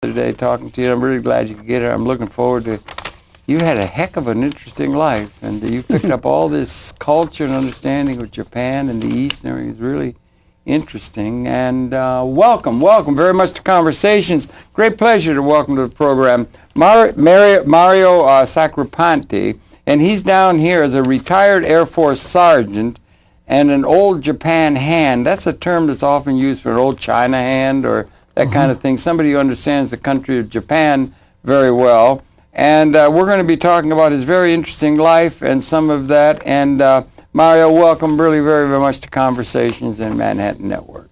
today talking to you. I'm really glad you could get here. I'm looking forward to. You had a heck of an interesting life, and you picked up all this culture and understanding of Japan and the East and everything. It's really interesting. And welcome very much to Conversations. Great pleasure to welcome to the program Mario Sacripante, and he's down here as a retired Air Force sergeant and an old Japan hand. That's a term that's often used for an old China hand or that kind of thing. Somebody who understands the country of Japan very well. And we're going to be talking about his very interesting life and some of that. And Mario, welcome really very much to Conversations in Manhattan Network.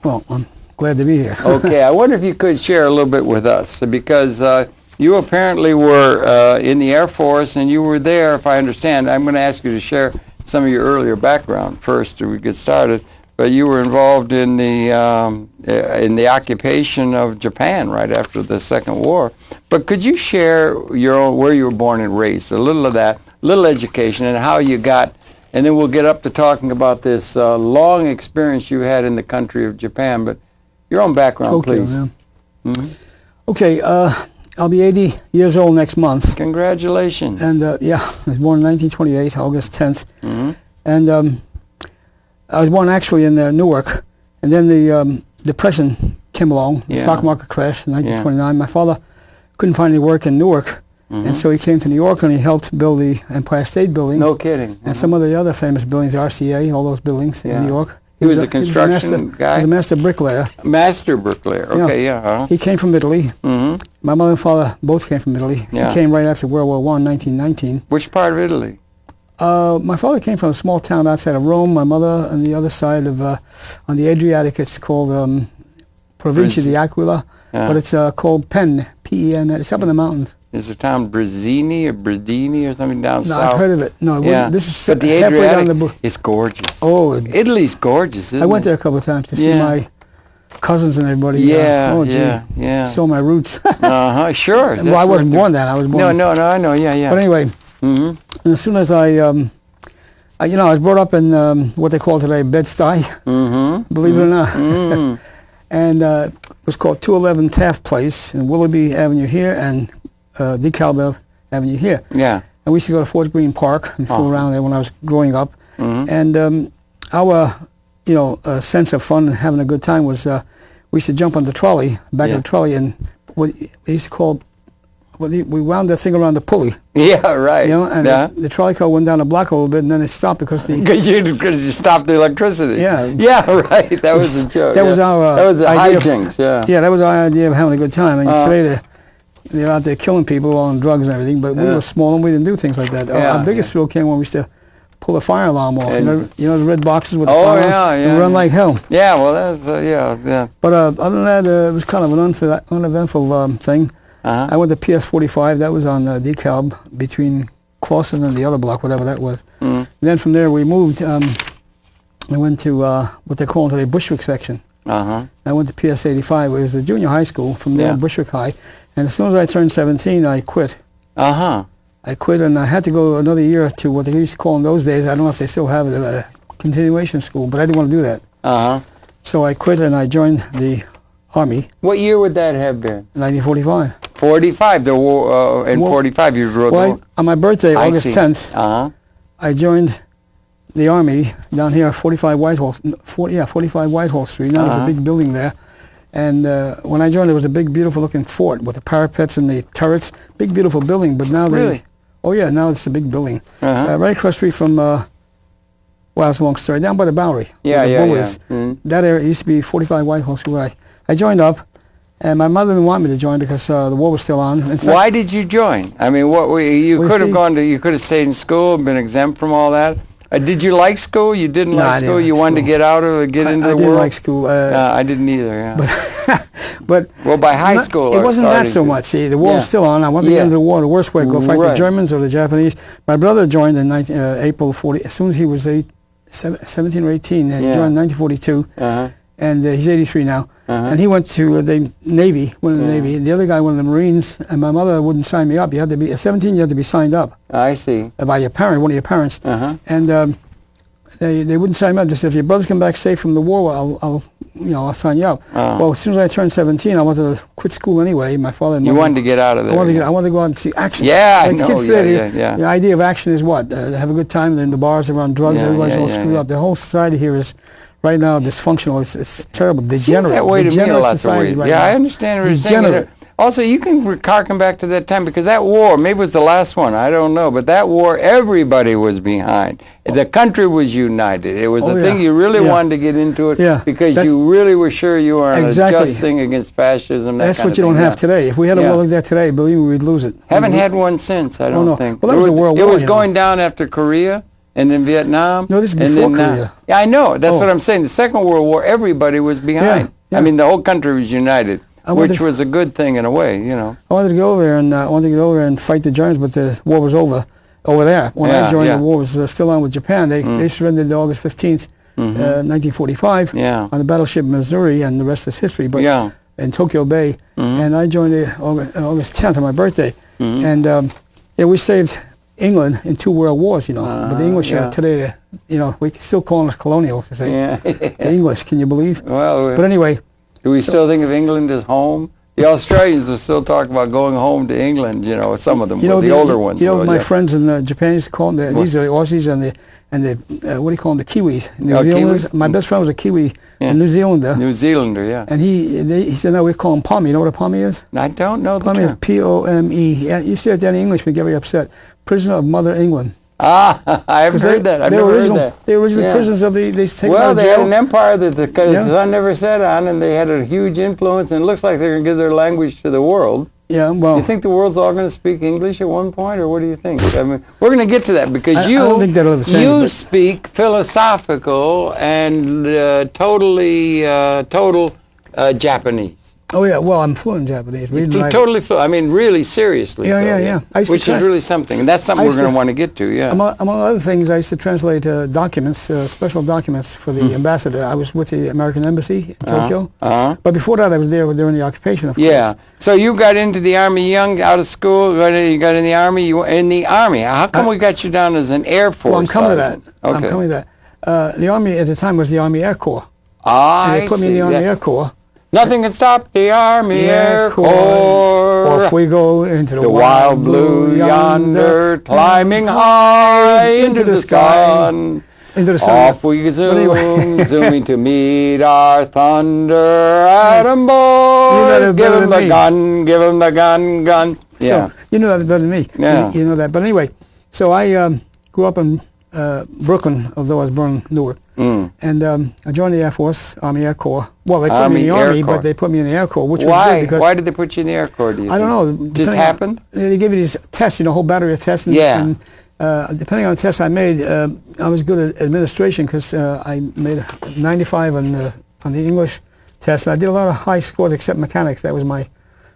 Well, I'm glad to be here. Okay, I wonder if you could share a little bit with us, because you apparently were in the Air Force, and you were there, if I understand. I'm going to ask you to share some of your earlier background first to get started. But you were involved in the occupation of Japan right after the Second War. But could you share where you were born and raised, a little of that, little education, and how you got, and then we'll get up to talking about this long experience you had in the country of Japan. But your own background, please. Okay, I'll be 80 years old next month. Congratulations. And yeah, I was born in 1928, August 10th. And I was born actually in Newark, and then the Depression came along, the stock market crashed in 1929. My father couldn't find any work in Newark, and so he came to New York and he helped build the Empire State Building. No kidding. And some of the other famous buildings, RCA, all those buildings in New York. He was a construction guy? He was a master bricklayer. Master bricklayer, okay, yeah. He came from Italy. My mother and father both came from Italy. He came right after World War I, 1919. Which part of Italy? My father came from a small town outside of Rome. My mother on the other side of, on the Adriatic, it's called Provincia di Aquila, but it's called Pen, P-E-N. It's up in the mountains. Is the town Bresini or Bredini or something down south? No, I've heard of it. No, this is but the Adriatic, down the it's gorgeous. Oh, Italy's gorgeous, isn't it? I went there a couple of times to see my cousins and everybody. Yeah. Saw my roots. Sure. Well, I wasn't born then. I was born. No, I know. Yeah. But anyway. And as soon as I was brought up in what they call today Bed-Stuy, believe it or not. And it was called 211 Taft Place in Willoughby Avenue here and DeKalb Avenue here. Yeah. And we used to go to Fort Greene Park and fool around there when I was growing up. And our, sense of fun and having a good time was we used to jump on the trolley, back of the trolley, and what they used to call, we wound that thing around the pulley. Yeah, right. And the trolley car went down the block a little bit, and then it stopped because you stopped the electricity. Yeah. Yeah, right. That was the joke. That was our that was the hijinks. Yeah, that was our idea of having a good time. And today they're out there killing people on drugs and everything. But we were small and we didn't do things like that. Our biggest thrill came when we used to pull a fire alarm off. You know the red boxes with the fire alarm? And run like hell. Yeah, well, that's But other than that, it was kind of an uneventful thing. I went to PS45. That was on DeKalb between Clawson and the other block, whatever that was. And then from there we moved. I went to what they call today Bushwick section. I went to PS85. It was a junior high school. From there, Bushwick High. And as soon as I turned 17, I quit. I quit, and I had to go another year to what they used to call in those days, I don't know if they still have it, a continuation school, but I didn't want to do that. So I quit and I joined the Army. What year would that have been? 1945. 45, the war, in 45 you wrote the war. On my birthday, August 10th, I joined the Army down here at 45 Whitehall, 45 Whitehall Street. Now there's a big building there. And when I joined, there was a big, beautiful-looking fort with the parapets and the turrets. Big, beautiful building, but now now it's a big building. Right across the street from, well, it's a long story, down by the Bowery. That area used to be 45 Whitehall Street where I joined up. And my mother didn't want me to join because the war was still on. In fact, why did you join? I mean, you could have you could have stayed in school and been exempt from all that. Did you like school? You didn't like school? You wanted to get out of it, get into the world? I didn't like school. I didn't either, But well, by high school, it wasn't that so much. See, the war was still on. I wanted to get into the war the worst way, go fight the Germans or the Japanese. My brother joined in April 40, as soon as he was 17 or 18, and he joined in 1942. And he's 83 now. And he went to the Navy, went in the Navy, and the other guy went in the Marines, and my mother wouldn't sign me up. You had to be, at 17, you had to be signed up. I see. By your parent, one of your parents. And they wouldn't sign me up. They said, if your brothers come back safe from the war, I'll sign you up. Well, as soon as I turned 17, I wanted to quit school anyway. My father and you wanted to get out of there. I wanted to go out and see action. Yeah, like I know. Kids today, the idea of action is what? They have a good time. They're in the bars. They're on drugs. Everybody's all screwed up. The whole society here is right now dysfunctional. It's terrible. Degenerate. Seems that way to me a lot of ways. Right now. I understand what you're saying. Also, you can harken back to that time because that war, maybe it was the last one, I don't know, but that war, everybody was behind. The country was united. It was the thing you really wanted to get into it because you really were sure you were on a just thing against fascism. That's what you don't have today. If we had a war like that today, believe me, we'd lose it. Haven't had one since, I don't think. Well, that was a world war. It was going down after Korea. And in Vietnam. No, this is before Korea. Yeah, I know. That's what I'm saying. The Second World War, everybody was behind. I mean, the whole country was united. Which was a good thing in a way, I wanted to go over there and fight the Germans, but the war was over there. When I joined, the war was still on with Japan. They surrendered August 15th, 1945, on the battleship Missouri, and the rest is history. But in Tokyo Bay, and I joined August 10th on my birthday, and we saved England in 2 world wars, but the English today, we still call us colonials. The English, can you believe? Well, but anyway. Do we still think of England as home? The Australians will still talk about going home to England, some of them, the older ones. My friends in Japan used to call them, these are the Aussies and the what do you call them, the Kiwis. New Zealanders. Kiwis? My best friend was a Kiwi, a New Zealander. New Zealander, yeah. And he said, no, we call him Pommy. You know what a Pommy is? I don't know the Pommy term. is P-O-M-E. Yeah, you say it down in English, we get very upset. Prisoner of Mother England. Ah, I haven't heard that. I've never heard that. They were originally prisoners of they taken well, out of they jail. had an empire that the sun never set on, and they had a huge influence, and it looks like they're going to give their language to the world. Yeah, well. You think the world's all going to speak English at one point, or what do you think? I mean, we're going to get to that because I don't think that'll ever change, you speak philosophical and total Japanese. Oh yeah, well I'm fluent in Japanese. Totally fluent. I mean, really seriously. Yeah. Which is really something, and that's something we're going to want to get to. Yeah. Among other things, I used to translate documents, special documents for the ambassador. I was with the American Embassy in Tokyo. But before that, I was there during the occupation, of course. Yeah. So you got into the Army young, out of school. You got in the Army. You were in the Army. How come we got you down as an Air Force? Well, I'm coming to that. Okay. I'm coming to that. The Army at the time was the Army Air Corps. And they put me in the Army Air Corps. Nothing can stop the Army Air Corps. Or if we go into the wild blue yonder, climbing high into the sun. Into the sun. Off we zoom, zooming to meet our thunder atom boys. Give them the gun, give them the gun. Yeah. So, you know that better than me. Yeah. You know that. But anyway, so I grew up in Brooklyn, although I was born in Newark. And I joined the Air Force, Army Air Corps. Well, they put me in the Army, but they put me in the Air Corps, which was good because... Why did they put you in the Air Corps, do you think? I don't know. Just happened? They gave you these tests, a whole battery of tests. And, depending on the tests I made, I was good at administration because I made 95 on the English test. And I did a lot of high scores except mechanics. That was my...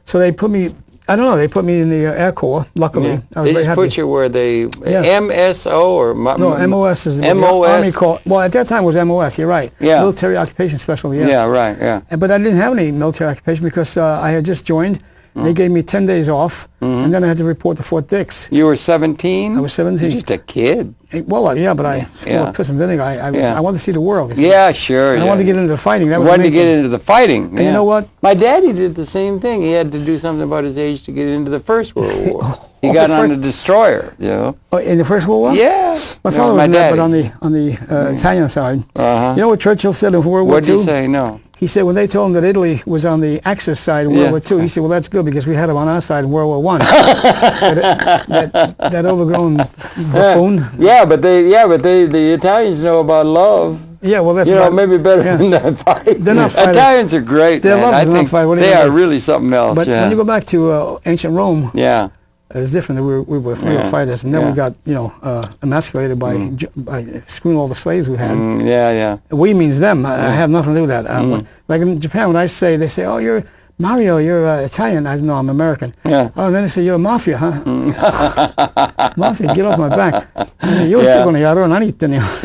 So they put me... I don't know. They put me in the Air Corps. Luckily, I was they very just happy. Put you where they MSO or no MOS is MOS. The Army Corps. Well, at that time it was MOS. You're right. Yeah. Military Occupation Special. Yeah. Yeah. Right. Yeah. But I didn't have any military occupation because I had just joined. They gave me 10 days off, and then I had to report to Fort Dix. You were 17? I was 17. You're just a kid. Well, yeah, but I put some vinegar. I wanted to see the world. Yeah, sure. And I wanted to get into the fighting. That was wanted to get into the fighting. And you know what? My daddy did the same thing. He had to do something about his age to get into the First World War. He got on a destroyer, Oh, in the First World War? Yeah. My father was in that, but on the Italian side. You know what Churchill said in World War II? What did he say? No. He said when they told him that Italy was on the Axis side in World War II, he said, well, that's good because we had them on our side in World War I. that overgrown buffoon. But the Italians know about love. Yeah, well, that's maybe better than that fight. They're not fighters. Italians are great. They're not fighters. They are really something else. But when you go back to ancient Rome, it's different. We were fighters, and then we got emasculated by screwing all the slaves we had. We means them. I have nothing to do with that. Like in Japan, when they say, "Oh, you're Mario, you're Italian." I said, "No, I'm American." Yeah. Oh, and then they say, "You're a mafia, huh?" Mafia, get off my back. You're still going to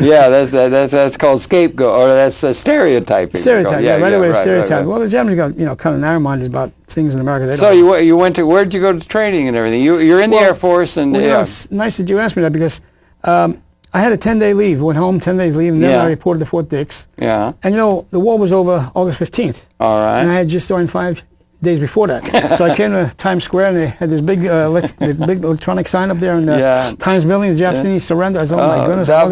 Yeah, that's called scapegoat, or that's stereotyping. Stereotype, right away, stereotype. Right. Well, the Japanese got kind of narrow-minded about things in America. They don't so you went to, where'd you go to training and everything? You're in the Air Force, and it's nice that you asked me that because I had a 10-day leave. Went home, 10 days leave, and then I reported to Fort Dix. Yeah. And, you know, the war was over August 15th. All right. And I had just joined 5 days before that. So I came to Times Square, and they had this big big electronic sign up there in the Times Building, the Japanese surrender. I said, oh, my goodness, I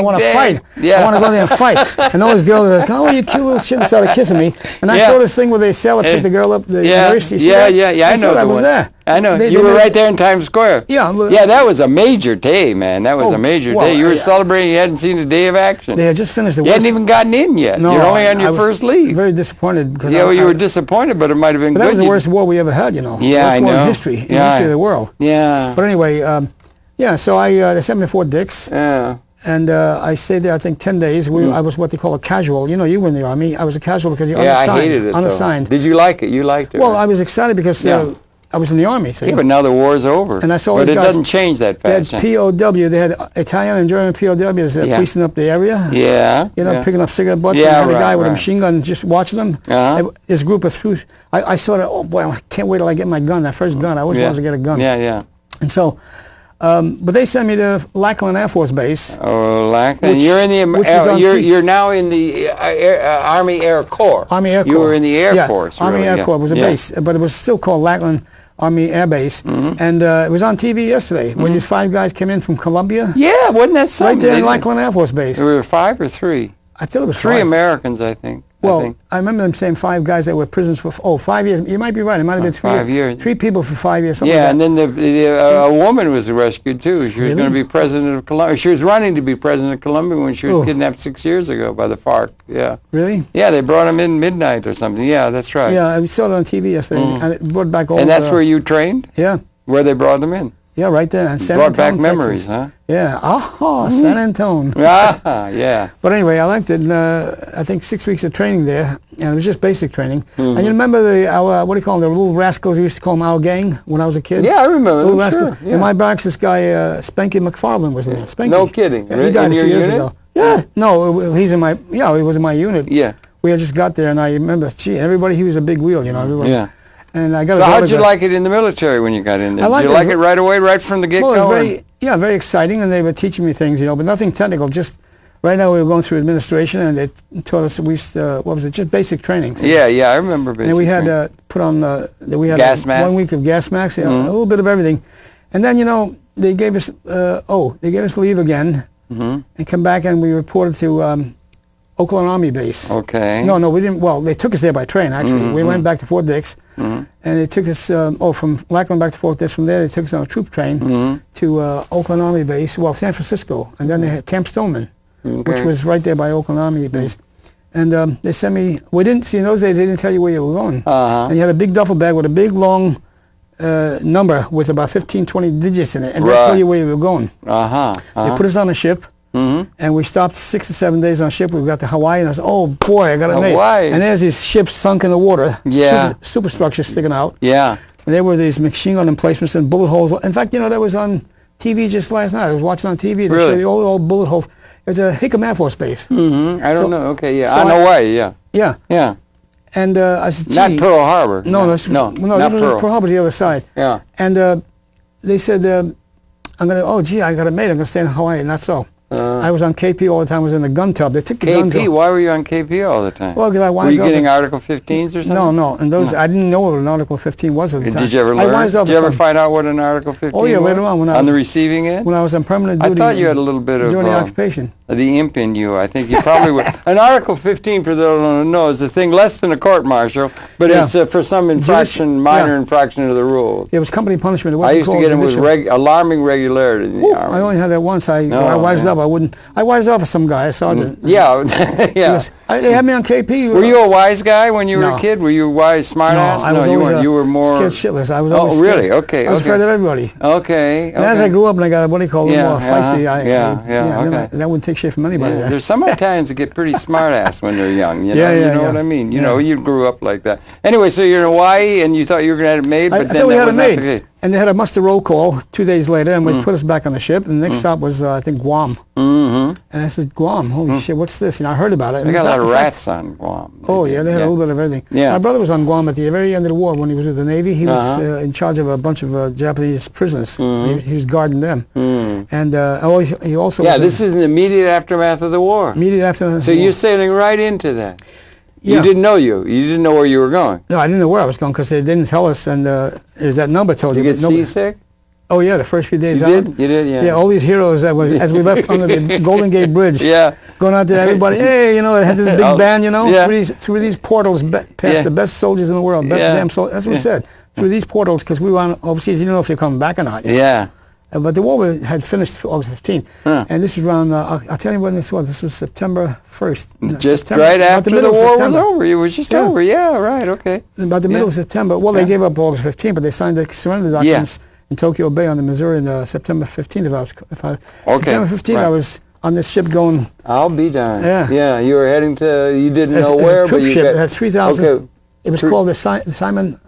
want to fight. I want to go there and fight. And all these girls were like, oh, you cute little shit, and started kissing me. And I saw this thing where they sell it, pick the girl up, the university. I know I was there. I know. You were right there in Times Square. Yeah. Yeah, that was a major day, man. That was a major day. You were celebrating. You hadn't seen a day of action. They had just finished the war. You hadn't even gotten in yet. No, you're only on your first leave. Very disappointed. Because you were disappointed, but it might have been good. That was the worst war we ever had, you know. Yeah, I know. Worst war in history, in the history of the world. Yeah. But anyway, so they sent me to Fort Dix. Yeah. And I stayed there, I think, 10 days. I was what they call a casual. You know, you were in the Army. I was a casual because you're unassigned. I hated it, unassigned. Though. Did you like it? You liked it? Well, I was excited because I was in the Army. So, but now the war's over. And I saw but it doesn't change that fast. They had POW. They had Italian and German POWs policing up the area. Yeah. You know, picking up cigarette butts. Yeah, and had a guy with a machine gun just watching them. This group of three. I saw that, oh boy, I can't wait till I get my gun, that first gun. I always wanted to get a gun. Yeah, yeah. And so, but they sent me to Lackland Air Force Base. Oh, Lackland. You're in the you're now in the Army Air Corps. Army Air Corps. You were in the Air Force. Army Air Corps was a base, but it was still called Lackland Army Air Base. And it was on TV yesterday when these 5 guys came in from Columbia. Yeah, wasn't that something? Right there in Lackland Air Force Base. There were 5 or 3? I thought it was 3 5. Americans, I think. Well, I remember them saying 5 guys that were prisoners for 5 years. You might be right. It might have been 3 5 years. 3 people for 5 years. Yeah, and then a woman was rescued too. She was going to be president of Colombia. She was running to be president of Colombia when she was kidnapped 6 years ago by the FARC. Yeah. Really? Yeah, they brought him in midnight or something. Yeah, that's right. Yeah, I saw it on TV yesterday, and it brought back all. And that's where you trained? Yeah. Where they brought them in? Yeah, right there. San brought Antonio, back memories, Texas. huh? Yeah. San Antonio. Yeah. But anyway, I liked it. I think 6 weeks of training there, and it was just basic training. And you remember our what do you call them? The little rascals. We used to call them our gang when I was a kid. Yeah, I remember them. Sure. Yeah. In my barracks, this guy Spanky McFarland was there. Spanky. No kidding. Yeah, he died in a your few years unit? ago. Yeah. No, he's in my. Yeah, he was in my unit. Yeah. We had just got there, and I remember, everybody. He was a big wheel, you know. Everybody. Yeah. And I got. So how'd you like it in the military when you got in there? Did you like it right away, right from the get-go? Well, very exciting, and they were teaching me things, you know, but nothing technical. Just right now we were going through administration, and they taught us what was it? Just basic training. Yeah, I remember basic. And we had put on we had gas masks. 1 week of gas masks, a little bit of everything, and then they gave us leave again, and come back, and we reported to Oakland Army Base. Okay. No, we didn't. Well, they took us there by train, actually. We went back to Fort Dix, and they took us, from Lackland back to Fort Dix. From there, they took us on a troop train to Oakland Army Base, San Francisco. And then they had Camp Stoneman, which was right there by Oakland Army Base. And they sent me, we didn't see, in those days, they didn't tell you where you were going. And you had a big duffel bag with a big, long number with about 15, 20 digits in it, and they'll tell you where you were going. They put us on a ship. And we stopped 6 or 7 days on a ship. We got to Hawaii, and I said, "Oh boy, I got it made." And there's these ships sunk in the water, superstructures sticking out. Yeah. And there were these machine gun emplacements and bullet holes. In fact, that was on TV just last night. I was watching on TV. They showed the old bullet holes. It was a Hickam Air Force Base. I don't know. Okay, yeah, on Hawaii, yeah. Yeah. Yeah. And I said, "Not Pearl Harbor." No, not Pearl Harbor's the other side. Yeah. And they said, I got it made. I'm going to stay in Hawaii, and that's so. I was on KP all the time. I was in the gun tub. They took the guns off. KP? Why were you on KP all the time? Well, because I were you getting Article 15s or something? No. And those I didn't know what an Article 15 was at the time. Did you ever learn? Did you ever find out what an Article 15 was? Oh, yeah, later on. On the receiving end? When I was on permanent duty. I thought you had a little bit of during the occupation. The imp in you. I think you probably would. An Article 15, for those who don't know, is a thing less than a court-martial, but it's for some infraction, minor infraction of the rules. It was company punishment. It I used to get them with alarming regularity in the Army. I only had that once. I wised up. I wised up for some guy, a sergeant. Yeah. They had me on KP. Were you a wise guy when you were a kid? Were you a wise, smart ass? No, you weren't. You were more scared shitless. I was always scared. Really? Okay. I was afraid of everybody. Okay. And as I grew up and I got what do you call more feisty, that wouldn't take shit from anybody. There's some Italians that get pretty smart ass when they're young. You know what I mean? You know, you grew up like that. Anyway, so you're in Hawaii and you thought you were going to have it made, but then that was not the case. And they had a muster roll call 2 days later, and we put us back on the ship. And the next stop was, I think, Guam. And I said, Guam, holy shit, what's this? I heard about it. They got a lot of rats on Guam. Oh, yeah, they had a little bit of everything. Yeah. My brother was on Guam at the very end of the war when he was with the Navy. He was in charge of a bunch of Japanese prisoners. He was guarding them. And he also yeah, this is in the immediate aftermath of the war. Immediate aftermath. So you're sailing right into that. Yeah. You didn't know where you were going. No, I didn't know where I was going because they didn't tell us. And is that number told you? Did you get seasick? Oh yeah, the first few days you out. You did, yeah. Yeah, all these heroes that was as we left under the Golden Gate Bridge. Yeah. Going out there, everybody, hey, you know, they had this big band, you know, yeah. through these portals, past the best soldiers in the world, best damn soldiers. That's what we said. Through these portals, because we were on overseas, you didn't know if you're coming back or not. Yeah. But the war had finished August 15th, and this is around. I'll tell you when this was. This was September 1st. Just September, right after the war was over. It was just over. Yeah, right. Okay. About the middle of September. Well, they gave up August 15th, but they signed the surrender documents in Tokyo Bay on the Missouri on September 15th. September 15th, I was on this ship going. I'll be darned. Yeah. Yeah, you were heading to. You didn't know where, but you got. It had 3,000. Okay. It was called the Simon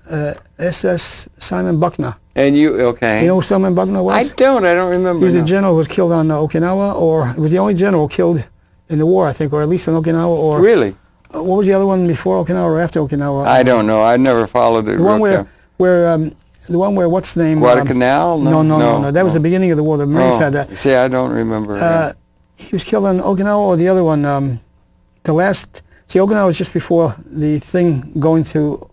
SS Simon Buckner. And you okay? You know who Simon Buckner was? I don't remember. He was a general who was killed on Okinawa, or he was the only general killed in the war, I think, or at least on Okinawa. Or really? What was the other one before Okinawa or after Okinawa? I don't know. I never followed it. The one where what's the name? Guadalcanal? No. That was the beginning of the war. The Marines had that. See, I don't remember. He was killed on Okinawa, or the other one. The last. See, Okinawa was just before the thing going to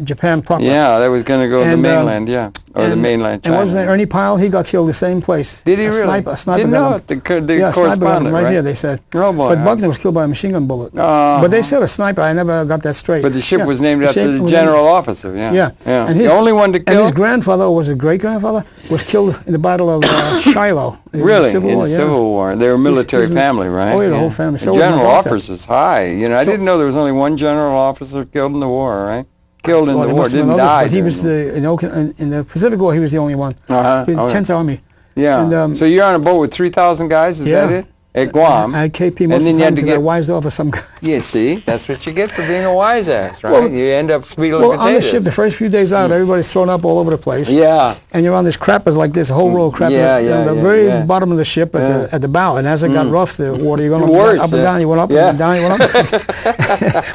Japan proper. Yeah, that was going to go to the mainland, or the mainland China. And what was that? Ernie Pyle, he got killed the same place. Did he really? A sniper Didn't know it. The correspondent, right here, they said. Oh, boy. But Buckner was killed by a machine gun bullet. But they said a sniper. I never got that straight. But the ship was named after the general officer, Yeah. And the only one to kill? And his grandfather, or was his great-grandfather, was killed in the Battle of Shiloh. Really? In the Civil War. They were a military family, right? Oh, yeah, the whole family. So general officer's high. You know, I didn't know there was only one general officer killed in the war, right? Killed in the war, didn't die. But he was in the Pacific War. He was the only one. He was the 10th Army. Yeah. And, so you're on a boat with 3,000 guys. Is that it? At Guam. I had KP most of the time because I wised off of some guy. Yeah, see, that's what you get for being a wise ass, right? Well, you end up speeding potatoes. On the ship, the first few days out, everybody's thrown up all over the place. Yeah. And you're on this crappers like this, a whole row of crappers at the very bottom of the ship at the bow. And as it got rough, the water, you're going up and down. You went up and down. You went up.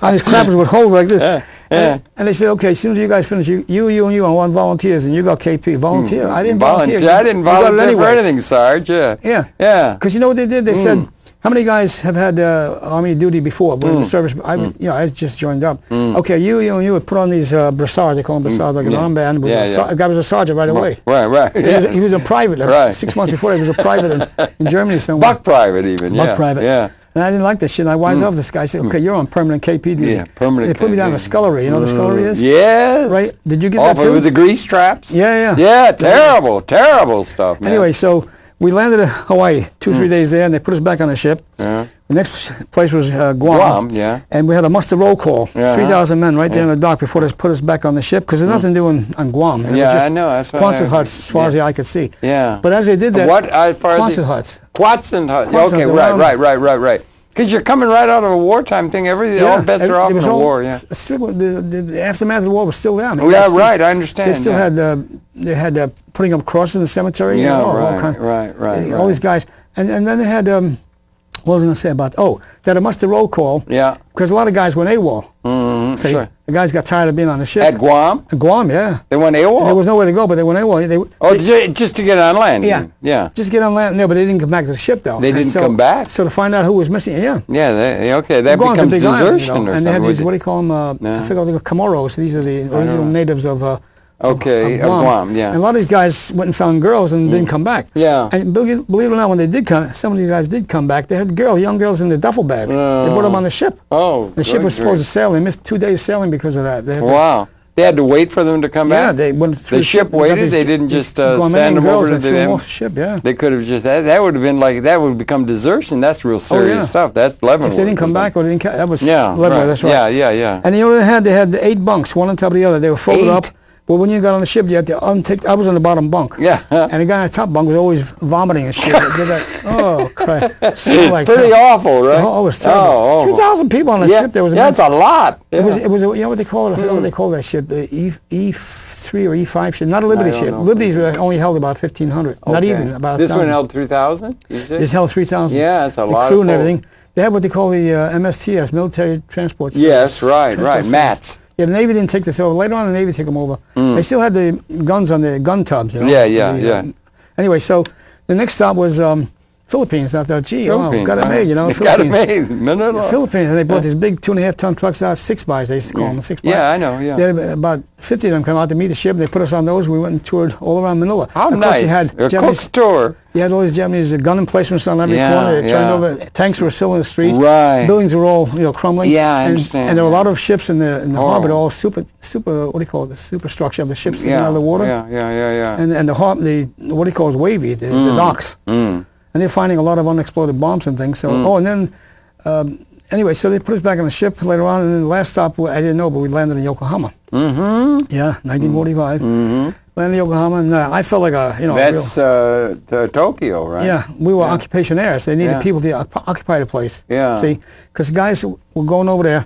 On these crappers with holes like this. And they said, okay, as soon as you guys finish, you and I want volunteers, and you got KP. Volunteer? I didn't volunteer. I didn't volunteer for anything, Sarge. Yeah. Because you know what they did? They said, how many guys have had Army duty before? When in the service, I just joined up. Okay, you would put on these brassards. They call them brassards, like an armband. A guy was a sergeant right away. Right. He was a private. 6 months before, he was a private in Germany somewhere. Buck private even. Buck private. Yeah. And I didn't like this shit. I wised off this guy. I said, okay, you're on permanent KP duty. Yeah, permanent. They put me down in the scullery. You know what the scullery is? Yes. Right? Did you get that too? With the grease traps? Yeah. Yeah, terrible stuff, man. Anyway, so we landed in Hawaii 2-3 days there, and they put us back on the ship. The next place was Guam. And we had a muster roll call. 3,000 men right there in the dock before they put us back on the ship, because there's nothing doing on Guam. It was just I know. That's what Quonset huts, as far as the eye could see. Yeah. But as they did that, Quonset huts. Quonset huts. Okay, right. Because you're coming right out of a wartime thing. All bets are off in a war. Yeah. The aftermath of the war was still there. I mean, right. I understand. They still had putting up crosses in the cemetery. Yeah, right. All these guys, and then they had what was I going to say about? They had a muster roll call. Yeah. Because a lot of guys went AWOL. Sure. The guys got tired of being on the ship. At Guam? At Guam, yeah. They went AWOL? And there was nowhere to go, but they went AWOL. Just to get on land? Yeah. Just to get on land. No, but they didn't come back to the ship, though. They didn't come back? So to find out who was missing, Yeah, that becomes desertion or something. And they had these, what do you call them? I forget what they call Comoros. These are the original natives of Guam, yeah. And a lot of these guys went and found girls and didn't come back. Yeah. And believe it or not, when they did come, some of these guys did come back. They had young girls in the duffel bag. They brought them on the ship. The ship was supposed to sail. They missed 2 days sailing because of that. They had to wait for them to come back? Yeah, they went through the ship waited? They didn't just send them over to them? Off the ship, yeah. They could have just, that would have been like, that would become desertion. That's real serious stuff. That's Leavenworth. If they didn't come back or they didn't, that was Leavenworth, that's right. Yeah. And you know what they had? The 8 bunks, one on top of the other. They were folded up. Well, when you got on the ship, you had to untake. I was on the bottom bunk. Yeah. And the guy on the top bunk was always vomiting and shit. Oh, crap. Like pretty awful, right? Oh, it was terrible. 3,000 people on the ship. There was that's a lot. It was. You know what they call it? I forget what they call that ship. The E3 or E5 ship. Not a Liberty ship. Liberties only held about 1,500. Not even about. This one held 3,000. This held 3,000. Yeah, that's a lot. The crew and everything. They had what they call the MSTS, Military Transport Service. Yes, right. MATS. Yeah, the Navy didn't take this over. Later on, the Navy took them over. They still had the guns on the gun tubs, you know. Yeah. Anyway, so The next stop was Philippines. I thought, gee, Philippines, got it made, you know. Got it made. Manila. The Philippines, and they brought these big 2.5-ton trucks out, 6-bys, they used to call them, 6-bys. Yeah, I know, yeah. They had about 50 of them come out to meet the ship. They put us on those. We went and toured all around Manila. How of nice. Course, you had a cook's tour. You had all these Japanese gun emplacements on every corner. They turned over. Tanks were still in the streets. Right. Buildings were all, crumbling. Yeah, I understand. And there were a lot of ships in the harbor, all super, what do you call it, the superstructure of the ships sticking out of the water. Yeah. And the harbor, what do you call it, wavy, the docks. And they're finding a lot of unexploded bombs and things. So, and then, anyway, so they put us back on the ship later on, and then the last stop, I didn't know, but we landed in Yokohama. Yeah, 1945. Landed in Yokohama, and I felt like a, That's Tokyo, right? Yeah, we were occupation heirs. They needed people to occupy the place. Yeah. See, because guys were going over there.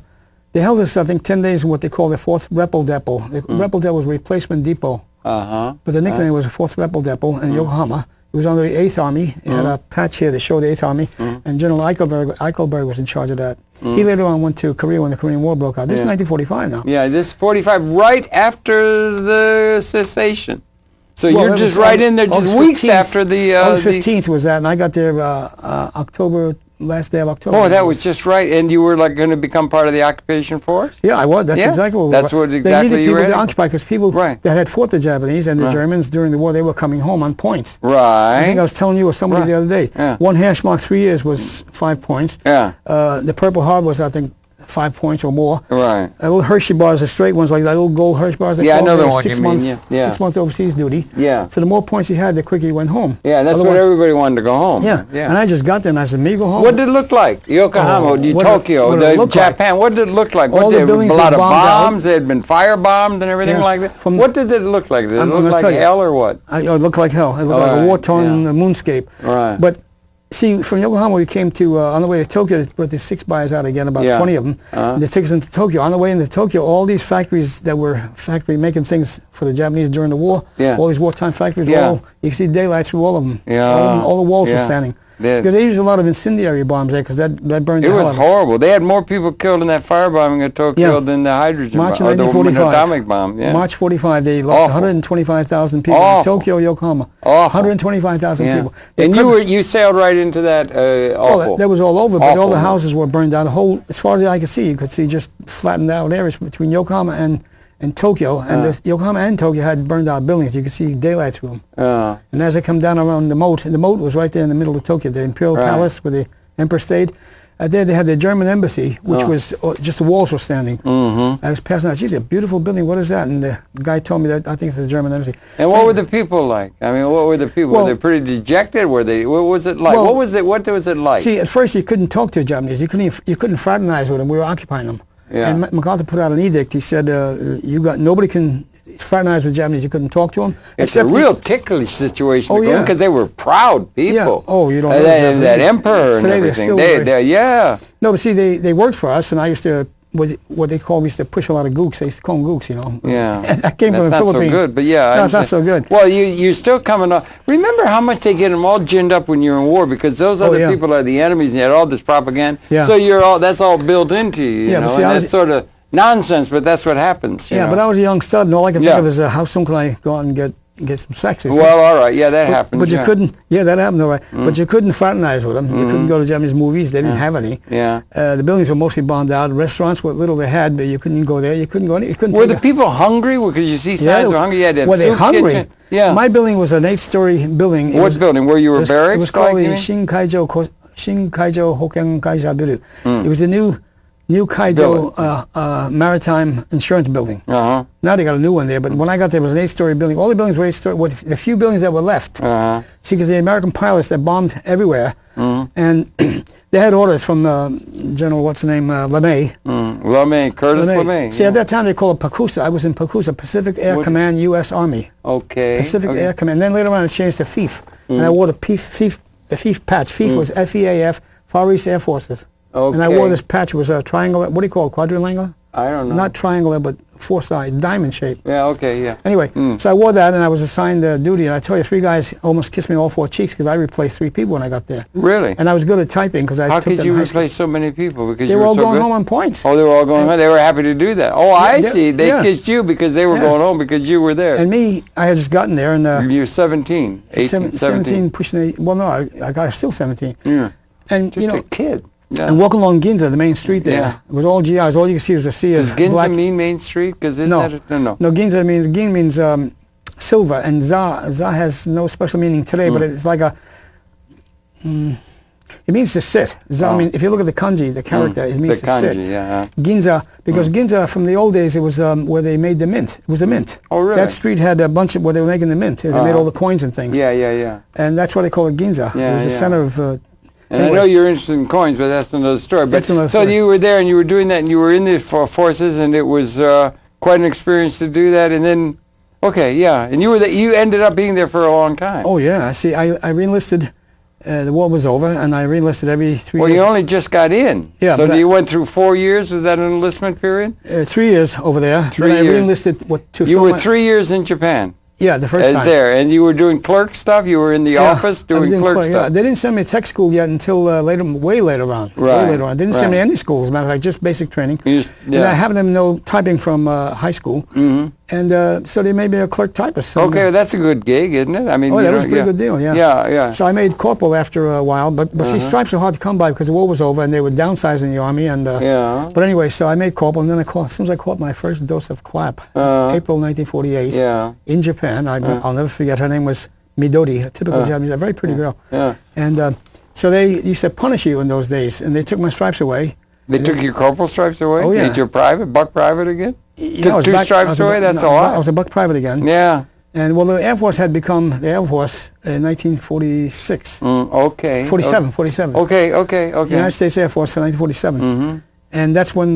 They held us, I think, 10 days in what they call the 4th Repel Depot. The Repel Depot was Replacement Depot. But the nickname was the 4th Repel Depot in Yokohama. It was under the 8th Army. It had a patch here that showed the 8th Army, and General Eichelberg was in charge of that. He later on went to Korea when the Korean War broke out. This is 1945 now. Yeah, this is 45, right after the cessation. So you're just right in there, just weeks after the... August 15th was that, and I got there last day of October. Oh, that was just right, and you were like going to become part of the occupation force? Yeah, I was. That's exactly what. That's what exactly they needed you were. People to occupy because people that had fought the Japanese and the Germans during the war, they were coming home on points. Right. I think I was telling you or somebody the other day. One hash mark 3 years was 5 points. Yeah. The Purple Heart was, I think, 5 points or more. Right. Little Hershey bars, the straight ones, like that little gold Hershey bars. I know the one you mean. 6 months overseas duty. Yeah. So the more points you had, the quicker you went home. Yeah, that's what everybody wanted to go home. Yeah. And I just got there and I said, me go home. What did it look like? Yokohama, Tokyo, Japan. What did it look like? All the buildings a lot of bombs. Out. They had been firebombed and everything like that. What did it look like? Did it look like hell or what? It looked like hell. It looked like a war-torn moonscape. Right. But see, from Yokohama we came to, on the way to Tokyo, they brought these 6-bys out again, about 20 of them. They took us into Tokyo. On the way into Tokyo, all these factories that were making things for the Japanese during the war, all these wartime factories, you could see daylight through all of them. All the walls were standing. Because they used a lot of incendiary bombs there, because that burned the hell out of them. It was horrible. They had more people killed in that firebombing of Tokyo than the hydrogen bomb, or the atomic bomb. March 45, they lost 125,000 people in Tokyo, Yokohama. 125,000 people. And you sailed right into that awful. That was all over, but all the houses were burned down. The whole, as far as the eye could see, you could see just flattened out areas between Yokohama and Tokyo, and Yokohama and Tokyo had burned out buildings. You could see daylight through them. And as they come down around the moat, and the moat was right there in the middle of Tokyo, the Imperial Palace where the Emperor stayed. There they had the German embassy, which was just the walls were standing. I was passing out. Geez, a beautiful building. What is that? And the guy told me that I think it's the German embassy. And what were the people like? I mean, what were the people? Were they pretty dejected? Were they? What was it like? What was it like? See, at first you couldn't talk to the Japanese. You couldn't fraternize with them. We were occupying them. And MacArthur put out an edict. He said, nobody can fraternize with Japanese. You couldn't talk to them. It's a real ticklish situation because they were proud people. You don't know that emperor and everything. No, but see, they worked for us, and I used to, what they call, we used to push a lot of gooks. They used to call them gooks, Yeah. I came from the Philippines. That's not so good, but yeah. No, it's not so good. Well, you're still coming up. Remember how much they get them all ginned up when you're in war, because those other people are the enemies, and you had all this propaganda. So that's all built into you, you know, see, and that's sort of nonsense, but that's what happens. You know? But I was a young stud, and all I could think of is how soon can I go out and get some sex? Well, all right, that happened. But you couldn't, that happened, all right. But you couldn't fraternize with them. You couldn't go to Japanese movies. They didn't have any. The buildings were mostly bombed out. Restaurants, what little they had, but you couldn't go there. You couldn't go anywhere. Were the people hungry? Because you see signs of hunger. You had to have were they hungry? Kitchen. Yeah. My building was an 8-story building. What building? Where you were barracks? It was called the Shinkaijo Hoken Kaisha Biru. It was the new Kaijo Maritime Insurance Building. Now they got a new one there, but when I got there, it was an 8-story building. All the buildings were 8-story. With the few buildings that were left. See, because the American pilots that bombed everywhere, and they had orders from General LeMay. Curtis LeMay. See, at that time they called it PACUSA. I was in PACUSA, Pacific Air Command, U.S. Army. Pacific Air Command. Then later on it changed to FIF, and I wore the FIF patch. FIF was F-E-A-F, Far East Air Forces. And I wore this patch. It was a triangular, what do you call it, quadriangular? I don't know. Not triangular, but four sides, diamond shape. Yeah, okay, yeah. Anyway, so I wore that, and I was assigned duty, and I tell you, 3 guys almost kissed me all 4 cheeks because I replaced 3 people when I got there. Really? And I was good at typing because I How took could that you in high school. replace so many people? Because they you were were all so going good? home on points. Oh, they were all going home. They were happy to do that. Oh, I see. They kissed you because they were going home because you were there. And me, I had just gotten there, and you were 17, 18, 17, pushing 8. Well, no, I got still 17. Yeah. And just a kid. Yeah. And walking along Ginza, the main street there, it was all GIs. All you could see was a sea of Does Ginza black. mean Main Street? Because no, Ginza means silver, and Za has no special meaning today, but it's like a. It means to sit. Za, I mean, if you look at the kanji, the character, it means to sit. Yeah. Ginza, because Ginza from the old days, it was where they made the mint. It was a mint. Oh, really? That street had a bunch of where they were making the mint. They made all the coins and things. Yeah. And that's why they call it Ginza. Yeah, it was the center of. And anyway. I know you're interested in coins, but that's another story. But so you were there and you were doing that, and you were in the forces, and it was quite an experience to do that. And then, and you were you ended up being there for a long time. Oh yeah, see, I re-enlisted. The war was over, and I re-enlisted every 3 years. Well, you only just got in. Yeah. So you went through 4 years? Was that an enlistment period? 3 years over there. 3 years. I re-enlisted to. You were 3 years in Japan. Yeah, the first time. There, and you were doing clerk stuff. You were in the office doing clerk stuff. Yeah, they didn't send me to tech school yet until way later on. Right. Way later on. They didn't send me to any school, as a matter of fact, just basic training. And I happened to know typing from high school, and so they made me a clerk typist. So well, that's a good gig, isn't it? I mean, that was a pretty good deal. Yeah. Yeah. So I made corporal after a while, but see, stripes are hard to come by because the war was over and they were downsizing the army. And But anyway, so I made corporal, and then as soon as I caught my first dose of clap, April 1948, in Japan, I'll never forget. Her name was Midori, a typical Japanese, a very pretty girl. Yeah. And so they used to punish you in those days, and they took my stripes away. They took your corporal stripes away? Oh, yeah. Made you a buck private again? Took 2 stripes away? That's a lot. I was a buck private again. Yeah. And well, the Air Force had become the Air Force in 1946. 47. Okay. The United States Air Force in 1947. And that's when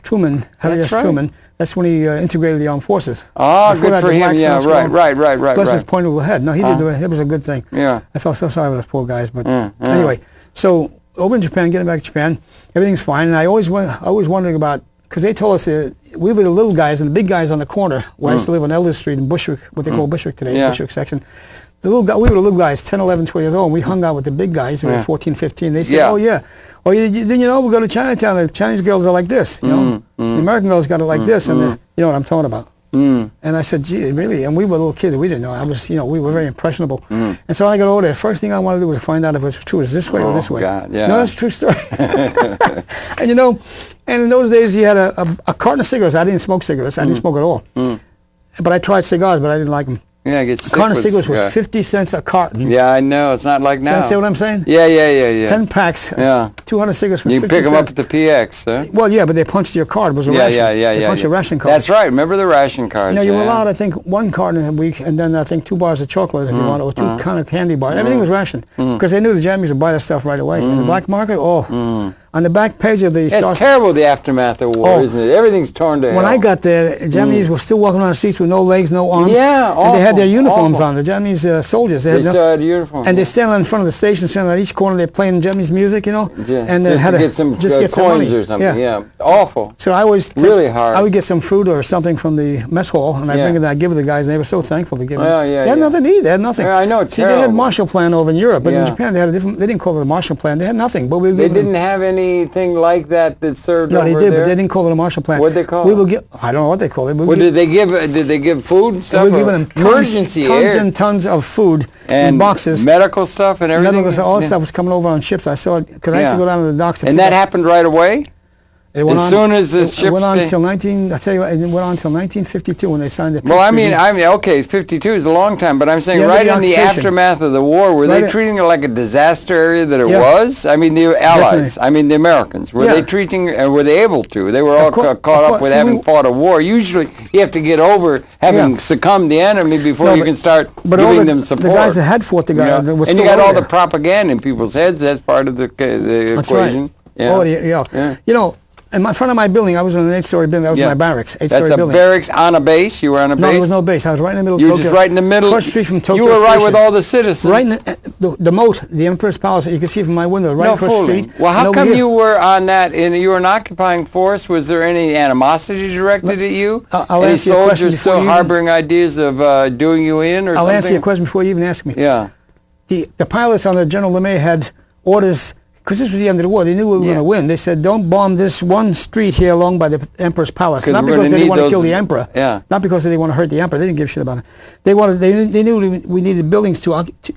Truman, Harry S. Truman, that's when he integrated the armed forces. Ah, good for him. Yeah, right. Plus his point of the head. No, he did it was a good thing. Yeah. I felt so sorry for those poor guys. But anyway, so over in Japan, getting back to Japan, everything's fine. And I always wondering about, because they told us we were the little guys and the big guys on the corner where I used to live on Elder Street in Bushwick, what they call Bushwick today, Bushwick section. We were the little guys, 10, 11, 12 years old, and we hung out with the big guys who were 14, 15. They said, then we go to Chinatown, the Chinese girls are like this, the American girls got it like this, and you know what I'm talking about. And I said, gee, really? And we were little kids, we didn't know. We were very impressionable. And so when I got over there, first thing I wanted to do was find out if it was true. Is this way or this way? God, yeah. No, that's a true story. And and in those days you had a carton of cigarettes. I didn't smoke cigarettes. I didn't smoke at all. But I tried cigars, but I didn't like them. Yeah, I get sick. A carton of cigarettes was 50 cents a carton. Yeah, I know. It's not like now. You see what I'm saying? Yeah. 10 packs. 200 cigarettes for 50 cents. You pick them up at the PX, huh? Well, yeah, but they punched your card. It was a ration. They punched your ration card. That's right. Remember the ration cards? You were allowed, I think, 1 carton a week, and then I think 2 bars of chocolate if you want, or 2 kind of candy bars. Everything was rationed because they knew the Japanese would buy that stuff right away. In the black market, on the back page of the... It's terrible, the aftermath of war, isn't it? Everything's torn to hell. When I got there, the Japanese were still walking around the streets with no legs, no arms. Yeah, and they had their uniforms on, the Japanese soldiers. They still had uniforms. And they stand in front of the station, standing at each corner, they're playing Japanese music, and they had to get some coins money. or something. Yeah, awful. So I always... really hard. I would get some fruit or something from the mess hall, and I'd bring it, I'd give it to the guys, and they were so thankful to give it. They had nothing to eat, they had nothing. Yeah, I know, it's terrible. They had Marshall Plan over in Europe, but in Japan they had a different... They didn't call it a Marshall Plan, they had nothing. But they didn't have anything like that served over there? No, they did, but they didn't call it a Marshall Plan. What did they call it? I don't know what they called it. Did they give food and stuff? We were giving them tons and tons of food in boxes. Medical stuff and everything? All that stuff was coming over on ships. I saw it, because I used to go down to the docks. And that happened right away? As soon as the ships... It went on until 1952 when they signed the... Well, I mean, okay, 52 is a long time, but I'm saying right in the aftermath of the war, were they treating it like a disaster area that it was? I mean, the Allies, the Americans, were they treating, were they able to? They were all caught up with having fought a war. Usually, you have to get over having succumbed the enemy before you can start giving them support. The guys that had fought the guy... And you got all the propaganda in people's heads. That's part of the equation. Right. in front of my building, I was in an 8-story building. That was my barracks. 8-story That's a building. barracks on a base? You were on a base? No, there was no base. I was right in the middle of You Tokyo. were just right in the middle? Across the street from Tokyo You were right Station. with all the citizens? Right in the moat, the Emperor's Palace, you can see from my window, right across the street. Well, how come you were on that, and you were an occupying force? Was there any animosity directed at you? I'll any answer your question soldiers still harboring ideas of doing you in or something? I'll answer your question before you even ask me. Yeah. The pilots under General LeMay had orders, because this was the end of the war. They knew we were going to win. They said, don't bomb this one street here along by the Emperor's Palace. Not because they didn't want to kill the Emperor. Yeah. Not because they didn't want to hurt the Emperor. They didn't give a shit about it. They knew we needed buildings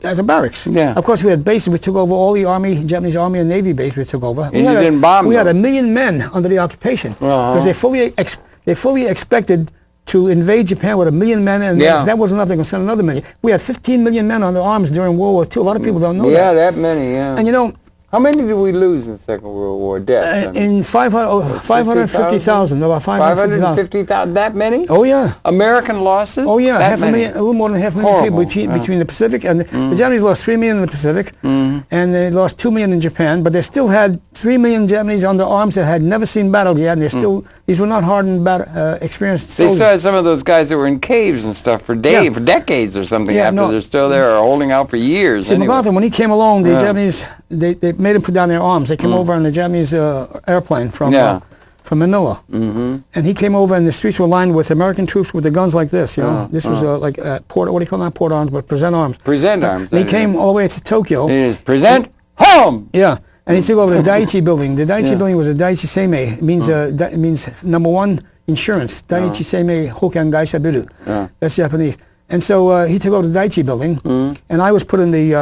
as a barracks. Yeah. Of course, we had bases. We took over all the Army, Japanese Army and Navy bases we took over. And you didn't bomb We had 1 million men under the occupation. Because they fully expected to invade Japan with 1 million men, and if that wasn't enough, they could send another million. We had 15 million men under arms during World War II. A lot of people don't know that. Yeah, that many, yeah. And you know, how many did we lose in the Second World War? Deaths? In 550,000, about 550,000. That many? Oh yeah. American losses? Oh yeah, that a little more than half a million people between the Pacific and the Japanese lost 3 million in the Pacific, and they lost 2 million in Japan. But they still had 3 million Japanese under arms that had never seen battle yet, and they still these were not hardened, experienced soldiers. They still had some of those guys that were in caves and stuff for for decades or something. They're still there or holding out for years. See, MacArthur, when he came along, the Japanese they made him put down their arms. They came over on the Japanese airplane from Manila, and he came over, and the streets were lined with American troops with the guns like this. You know, this was like port. What do you call that? Port arms, but present arms. Present arms. And he came all the way to Tokyo. Present home. Yeah, and he took over the Daiichi building. The Daiichi building was a Daiichi Seimei. It means it means #1 insurance. Daiichi Seimei Hoken Gaisha Biru. That's Japanese. And so he took over the Daiichi building, and I was put in the,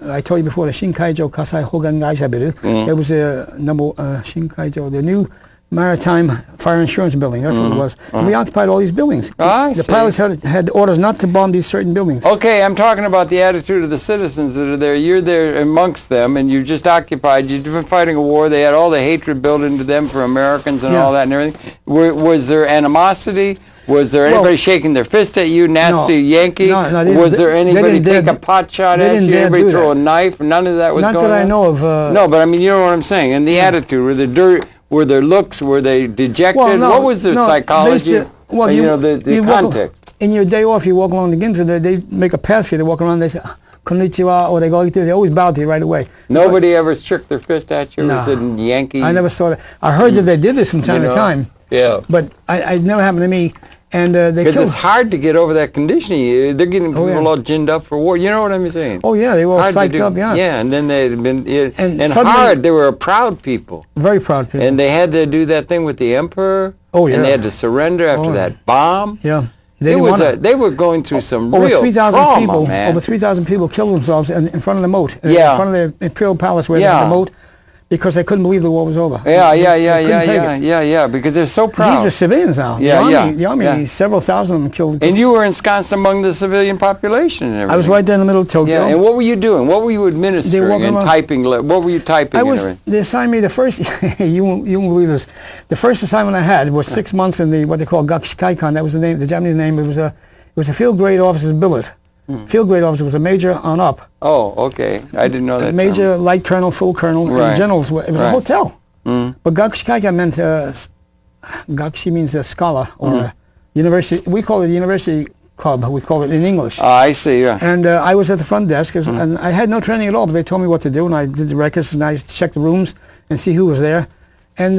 I told you before, the Shinkaijo Kasai Hogan Gaisha Biru. There was a Shinkaijo, the new Maritime Fire Insurance Building. That's what it was. And we occupied all these buildings. The pilots had orders not to bomb these certain buildings. Okay, I'm talking about the attitude of the citizens that are there. You're there amongst them, and you just occupied. You've been fighting a war. They had all the hatred built into them for Americans and all that and everything. Was there animosity? Was there anybody shaking their fist at you, nasty Yankee? No, was there anybody take a pot shot at you? Anybody throw a knife? None of that was going on? Not that I know of. No, but I mean, you know what I'm saying. And the attitude, were their looks, were they dejected? What was their psychology? The context. In your day off, you walk along the Ginza, they make a path for you to walk around, they say, konnichiwa, or they always bow to you right away. Nobody ever shook their fist at you? No. Said Yankee? I never saw that. I heard that they did this from time to time. Yeah. But it never happened to me. And because it's hard to get over that conditioning. They're getting people all ginned up for war. You know what I'm saying? Oh yeah, they were all psyched up. Yeah. Yeah, and then they'd been and hard. They were a proud people. Very proud people. And they had to do that thing with the emperor. Oh yeah. And they had to surrender after that bomb. Yeah. They were going through some real trauma, man. Over 3,000 people killed themselves in front of the moat. In front of the Imperial Palace where they had the moat. Because they couldn't believe the war was over. Yeah, because they're so proud. These are civilians now. The army, several thousand of them killed. And you were ensconced among the civilian population and everything. I was right there in the middle of Tokyo. Yeah, and what were you doing? What were you administering and typing? What were you typing? They assigned me the first, you won't believe this, the first assignment I had was 6 months in what they call Gakshikaikan. That was the name, the Japanese name. It was a field grade officer's billet. Field grade officer was a major on up. Oh, okay. I didn't know that. Major, light colonel, full colonel, and generals. It was a hotel. But Gakshikaika meant, Gakshi means a scholar or a university. We call it a university club. We call it in English. I see, yeah. And I was at the front desk, and I had no training at all, but they told me what to do, and I did the records, and I checked the rooms and see who was there. And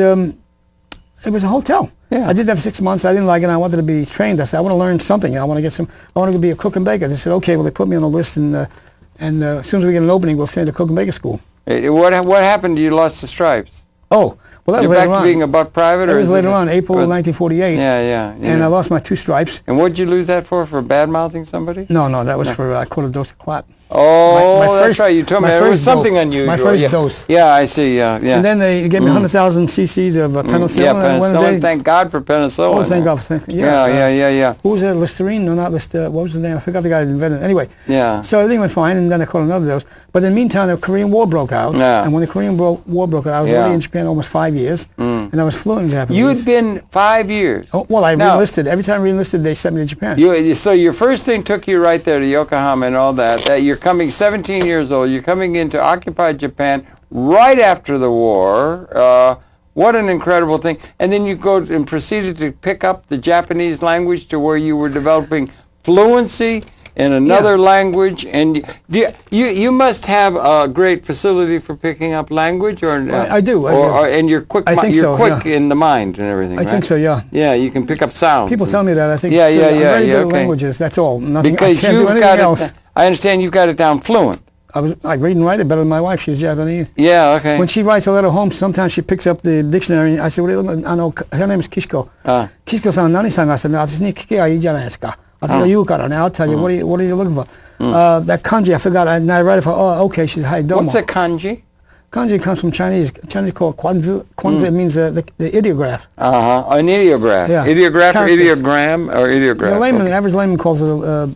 it was a hotel. Yeah. I did that for 6 months. I didn't like it. I wanted to be trained. I said, I want to learn something. I want to be a cook and baker. They said, okay. Well, they put me on a list, and as soon as we get an opening, we'll send to cook and baker school. What happened? You lost the stripes. Oh, well, that was later on. Back to being a buck private, or was later on, April 1948. Yeah. And I lost my 2 stripes. And what did you lose that for bad mouthing somebody? No, that was for I caught a dose of clot. Oh, that's right. You told me there was something unusual. My first dose. Yeah, I see. Yeah. And then they gave me 100,000 cc's of penicillin. Yeah, penicillin. Thank God for penicillin. Oh, thank God. Yeah. Who was it? Listerine? No, not Listerine. What was the name? I forgot the guy that invented it. Anyway. Yeah. So everything went fine, and then I caught another dose. But in the meantime, the Korean War broke out. Yeah. And when the Korean War broke out, I was already in Japan almost 5 years, and I was fluent in Japanese. You had been 5 years. Oh, well, I re-enlisted. Every time I re-enlisted, they sent me to Japan. So your first thing took you right there to Yokohama and all that. That you're coming 17 years old. You're coming into occupied Japan right after the war. What an incredible thing. And then you go and proceeded to pick up the Japanese language to where you were developing fluency in another language, and you must have a great facility for picking up language, or I do. And you're quick. You're quick in the mind and everything. I think so. Yeah. Yeah, you can pick up sounds. People tell me that. I think. Yeah. I'm very good at languages. That's all. Nothing. Because I can't you've do got anything else. I understand you've got it down fluent. I read and write it better than my wife. She's Japanese. Yeah. Okay. When she writes a letter home, sometimes she picks up the dictionary. I say, "What are you looking at?" Her name is Kishiko. Kishiko-san, 何探してんの? 私に聞けばいいじゃないですか. I'll tell you. What are you looking for? That kanji, I forgot. And I read it for. Oh, okay. She's hi, domo. What's a kanji? Kanji comes from Chinese. Chinese called kwanzi. Kwanzi means the ideograph. An ideograph. Yeah. Ideograph or ideogram or ideograph. The average layman calls it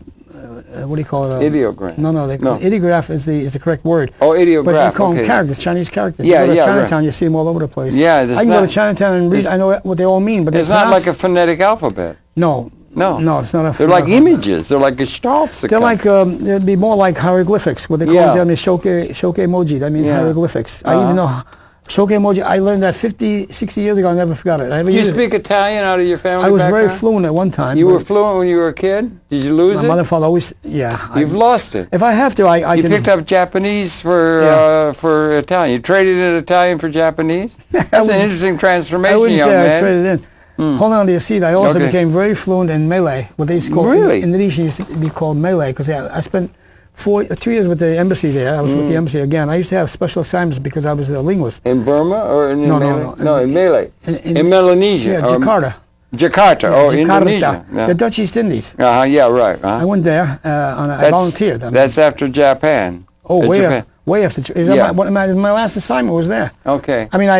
what do you call it? Ideogram. No. Ideograph is the correct word. Oh, ideograph. But they call them characters, Chinese characters. Yeah, you go to Chinatown, right. You see them all over the place. Yeah, I can go to Chinatown and read. I know what they all mean, but it's not like a phonetic alphabet. No, it's not a. They're like images. They're like gestalts. They're like they'd be more like hieroglyphics. What they call them is shoke emoji. That means hieroglyphics. I even know shoke emoji. I learned that 50, 60 years ago. I never forgot it. Do you speak Italian out of your family I was background? very fluent at one time. You were fluent when you were a kid? Did you lose it? My mother, father always, You've lost it. If I have to, I you can. You picked up Japanese for Italian. You traded in Italian for Japanese? That's an interesting transformation, young man. I traded in. Hold on to your seat. I also became very fluent in Malay. What they used to call Indonesian used to be called Malay, because I spent 2 years with the embassy there. I was with the embassy again. I used to have special assignments because I was a linguist. In Burma or in Malay? No, in Malay. In Melanesia. Yeah, Jakarta. Jakarta, Indonesia. The Dutch East Indies. Yeah, right. I went there. I volunteered. That's after Japan. Oh, way after. My last assignment was there. Okay. I mean,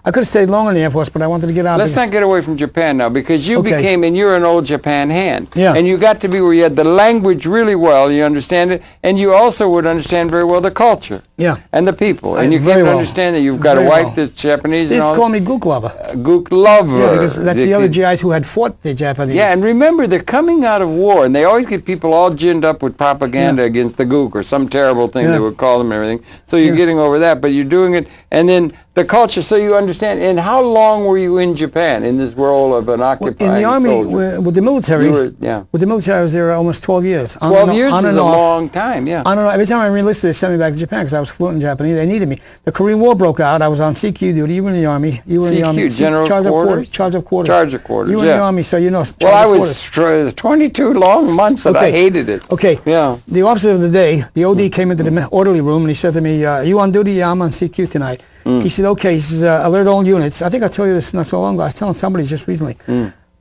I could have stayed longer in the Air Force, but I wanted to get out. Let's not get away from Japan now, because you became, and you're an old Japan hand. Yeah. And you got to be where you had the language really well, you understand it, and you also would understand very well the culture. Yeah. And the people. And you came to understand that you've got a wife that's Japanese. They used to call me Gook Lover. Gook Lover. Yeah, because that's the other GIs who had fought the Japanese. Yeah, and remember, they're coming out of war, and they always get people all ginned up with propaganda against the Gook or some terrible thing they would call them and everything. So you're getting over that, but you're doing it, and then the culture, so you understand. And how long were you in Japan in this role of an occupying in the army soldier? With the military? With the military, I was there almost 12 years. 12 years is a long time, yeah. I don't know. Every time I re-enlisted, they sent me back to Japan because I was fluent in Japanese. They needed me. The Korean War broke out. I was on CQ duty. You were in the army. You were in the army. General Quarters? Charge of quarters. Charge of quarters, You were in the army, so you know. Well, I was 22 long months and I hated it. Okay. Yeah. The officer of the day, the OD, came into the orderly room and he said to me, "Are you on duty?" "Yeah, I'm on CQ tonight." He said, "Okay." He says, "Alert all units." I think I told you this not so long ago. I was telling somebody just recently.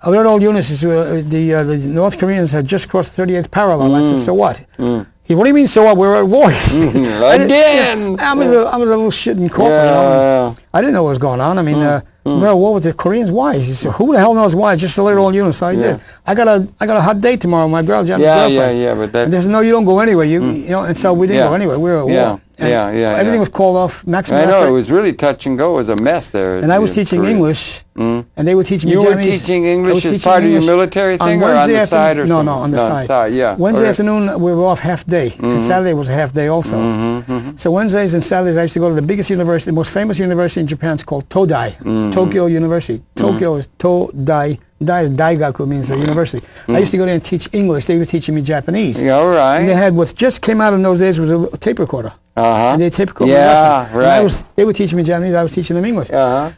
Alert all units is the North Koreans had just crossed the 38th parallel. I said, "So what?" What do you mean, so what? We're at war. Again! I was a little shit in corporate. I didn't know what was going on. I mean, we're at war with the Koreans. Why? He said, "Who the hell knows why? Just alert all units." So I did. I got a hot date tomorrow with my Japanese girlfriend. But that... And they said, "No, you don't go anywhere." You know, and so we didn't go anywhere. We were at war. Everything was called off. Maximum effort. It was really touch and go. It was a mess there. And I was teaching English, and they were teaching me Japanese. You were teaching English as part of your military thing, or on the side, or something? No, on the side. Yeah. Wednesday afternoon we were off half day, and Saturday was a half day also. So Wednesdays and Saturdays I used to go to the biggest university, the most famous university in Japan. It's called Todai, Tokyo University. Tokyo is Todai. Dai is Daigaku, means university. I used to go there and teach English. They were teaching me Japanese. Yeah, all right. And they had what just came out in those days was a tape recorder. And they tape recorded they were teaching me Japanese. I was teaching them English.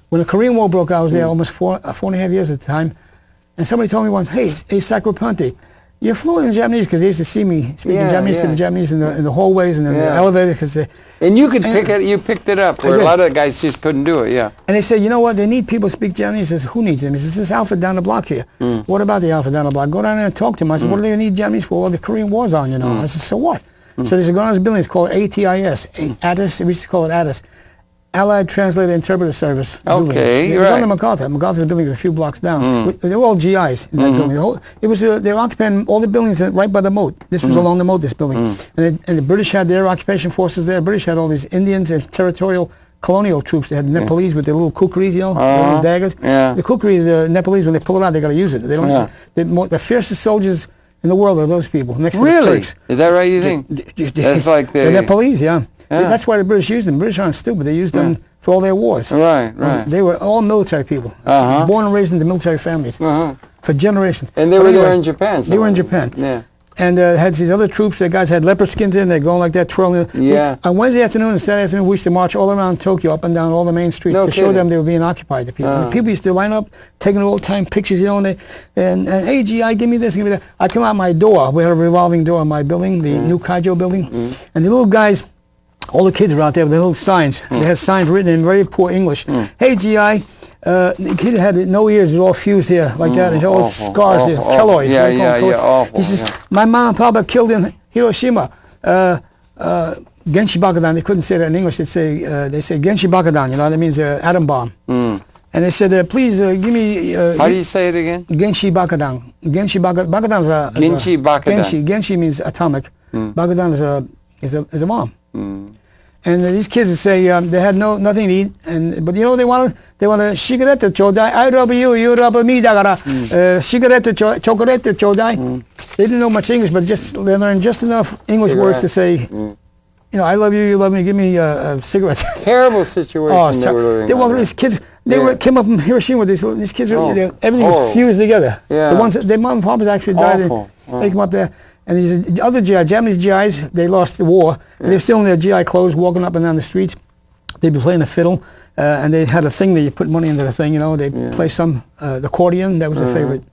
When the Korean War broke out, I was there almost 4.5 years at the time. And somebody told me once, "Hey, Sacripante, you're fluent in Japanese," because they used to see me speaking Japanese to the Japanese in the hallways and in the elevator. And you could pick it. You picked it up. Where a lot of guys just couldn't do it. Yeah. And they said, "You know what? They need people to speak Japanese." I said, "Who needs them?" He says, "This outfit down the block here." "What about the outfit down the block?" "Go down there and talk to them." I said, "What do they need Japanese for?" "Well, the Korean War's on, you know." I said, "So what?" So they said, "Go down to this building. It's called ATIS. ATIS. We used to call it ATIS. Allied Translator Interpreter Service." Okay, It was on the MacArthur. MacArhar's building was a few blocks down. They were all GIs in that building. It was they were occupying all the buildings right by the moat. This was along the moat, this building. And the British had their occupation forces there. The British had all these Indians and territorial colonial troops. They had Nepalese with their little kukris, you know, little daggers. The kukris, the Nepalese, when they pull it out, they got to use it. They don't. The fiercest soldiers in the world are those people. Next to the Turks. Is that right? You think? That's like the Nepalese, That's why the British used them. British aren't stupid. They used them for all their wars. Right, right. They were all military people, born and raised into military families for generations. And they were there in Japan. They were in Japan. Yeah. And had these other troops. The guys had leopard skins in. They're going like that, twirling. Yeah. On Wednesday afternoon and Saturday afternoon, we used to march all around Tokyo, up and down all the main streets to show them they were being occupied. The people. And the people used to line up, taking old-time pictures, you know. And hey, GI, give me this, give me that. I come out my door. We had a revolving door in my building, the new Kaijo building, and the little guys. All the kids were out there with their little signs. They had signs written in very poor English. Hey, GI, the kid had no ears, it was all fused here, like that. And all scars, keloid. Awful. He says, my mom and papa killed in Hiroshima. Genshi Bakadan, they couldn't say that in English. They say Genshi Bakadan, you know, that means atom bomb. And they said, please give me... How do you say it again? Genshi Bakadan. Genshi Bakadan is a... Genshi Bakadan. Genshi means atomic. Bakadan is a bomb. And these kids would say they had nothing to eat, but you know they wanted cigarette chodai. I rub you, you rub me. Dagara cigarette chocolate chodai. They didn't know much English, but they learned just enough English words to say, you know, I love you, you love me. Give me a cigarette. Terrible situation they were living. They were these kids. They came up from Hiroshima. These kids, everything was fused together. The ones their mom and papa actually died. They came up there. And these other GI, Japanese GIs, they lost the war. And they're still in their GI clothes, walking up and down the streets. They'd be playing a fiddle, and they had a thing that you put money into the thing, you know. They'd play the accordion. That was their favorite.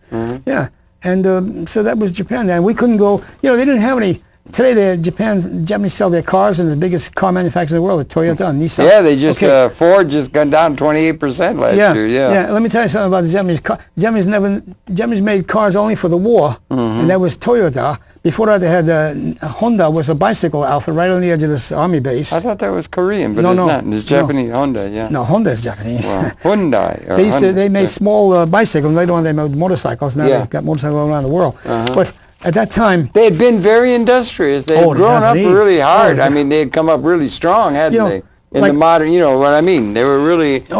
Yeah. And so that was Japan. And we couldn't go, you know, they didn't have any. Today, the Japanese sell their cars, and the biggest car manufacturer in the world, Toyota and Nissan. Yeah, they just Ford just gone down 28% last year. Yeah. Let me tell you something about the Japanese car. Japanese made cars only for the war, and that was Toyota. Before that, they had Honda was a bicycle outfit right on the edge of this army base. I thought that was Korean, but it's not. It's Japanese. Honda, yeah. No, Honda is Japanese. Well, Hyundai. They made small bicycles. Later on, they made motorcycles. Now they've got motorcycles all around the world. But at that time, they had been very industrious. They had grown up really hard. I mean, they had come up really strong, hadn't they? In the modern, you know what I mean? They were really they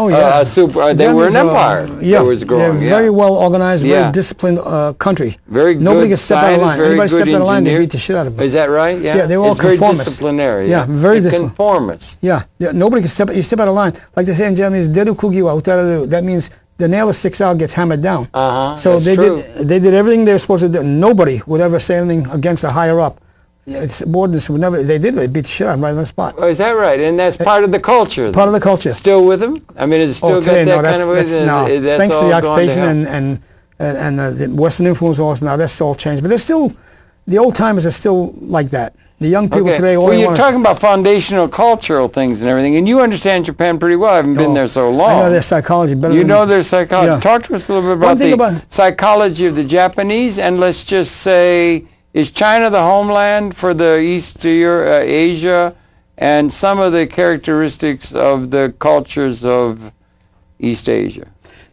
were an empire that was growing. They're very well organized, very disciplined country. Very good. Nobody could step out of line. Anybody stepped out of line, they beat the shit out of them. Is that right? Yeah. Yeah, they were all very conformists. Disciplinary. Yeah, very disciplined. Conformists. Yeah. Nobody can step. You step out of line, like they say in Japanese, "Deru kugi wa utareru." That means the nail that sticks out gets hammered down. So they did everything they were supposed to do. Nobody would ever say anything against a higher up. Subordinates would never. They beat the shit out of them right on the spot. Oh, is that right? And that's part of the culture. Part of the culture. Still with them? I mean, it's still got that kind of. No, thanks to the occupation and the Western influence also now that's all changed. But there's still the old timers are still like that. The young people today. Well, you're talking about foundational cultural things and everything, and you understand Japan pretty well. I haven't been there so long. I know their psychology better. You know their psychology. Yeah. Talk to us a little bit about the psychology of the Japanese, and let's just say, is China the homeland for the East Asia, and some of the characteristics of the cultures of East Asia?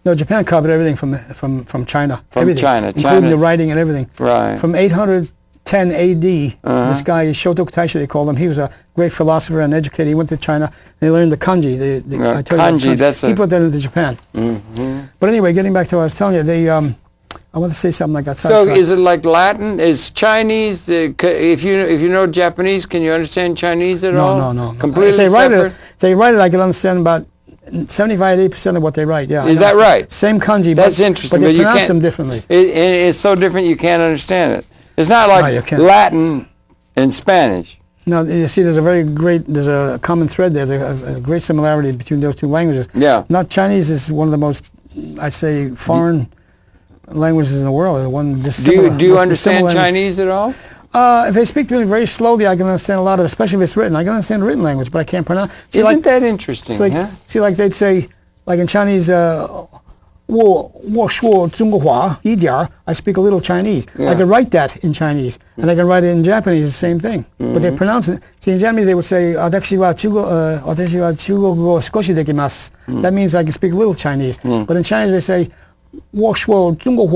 No, Japan copied everything from China. From China, including the writing and everything. Right. From 810 A.D., this guy Shotoku Taisha, they called him. He was a great philosopher and educator. He went to China and he learned the kanji. He put that into Japan. But anyway, getting back to what I was telling you, I want to say something like that. So is it like Latin? Is Chinese? If you know Japanese, can you understand Chinese at all? No. Completely separate? If they write it, I can understand about 75–80% of what they write. Yeah. Is that right? Same kanji. That's interesting. But they pronounce them differently. It's so different you can't understand it. It's not like Latin and Spanish. No, you see, there's a common thread there. There's a great similarity between those two languages. Yeah. Not Chinese is one of the most, I say, foreign languages in the world. Do you understand Chinese at all? If they speak to me very slowly, I can understand a lot of it, especially if it's written. I can understand the written language, but I can't pronounce. Isn't that interesting? See, like they'd say, like in Chinese, 我说中国话一点, I speak a little Chinese. I can write that in Chinese, and I can write it in Japanese, the same thing. But they pronounce it. See, in Japanese, they would say, 私は中国語少しできます. That means I can speak a little Chinese. But in Chinese, they say, 我说中国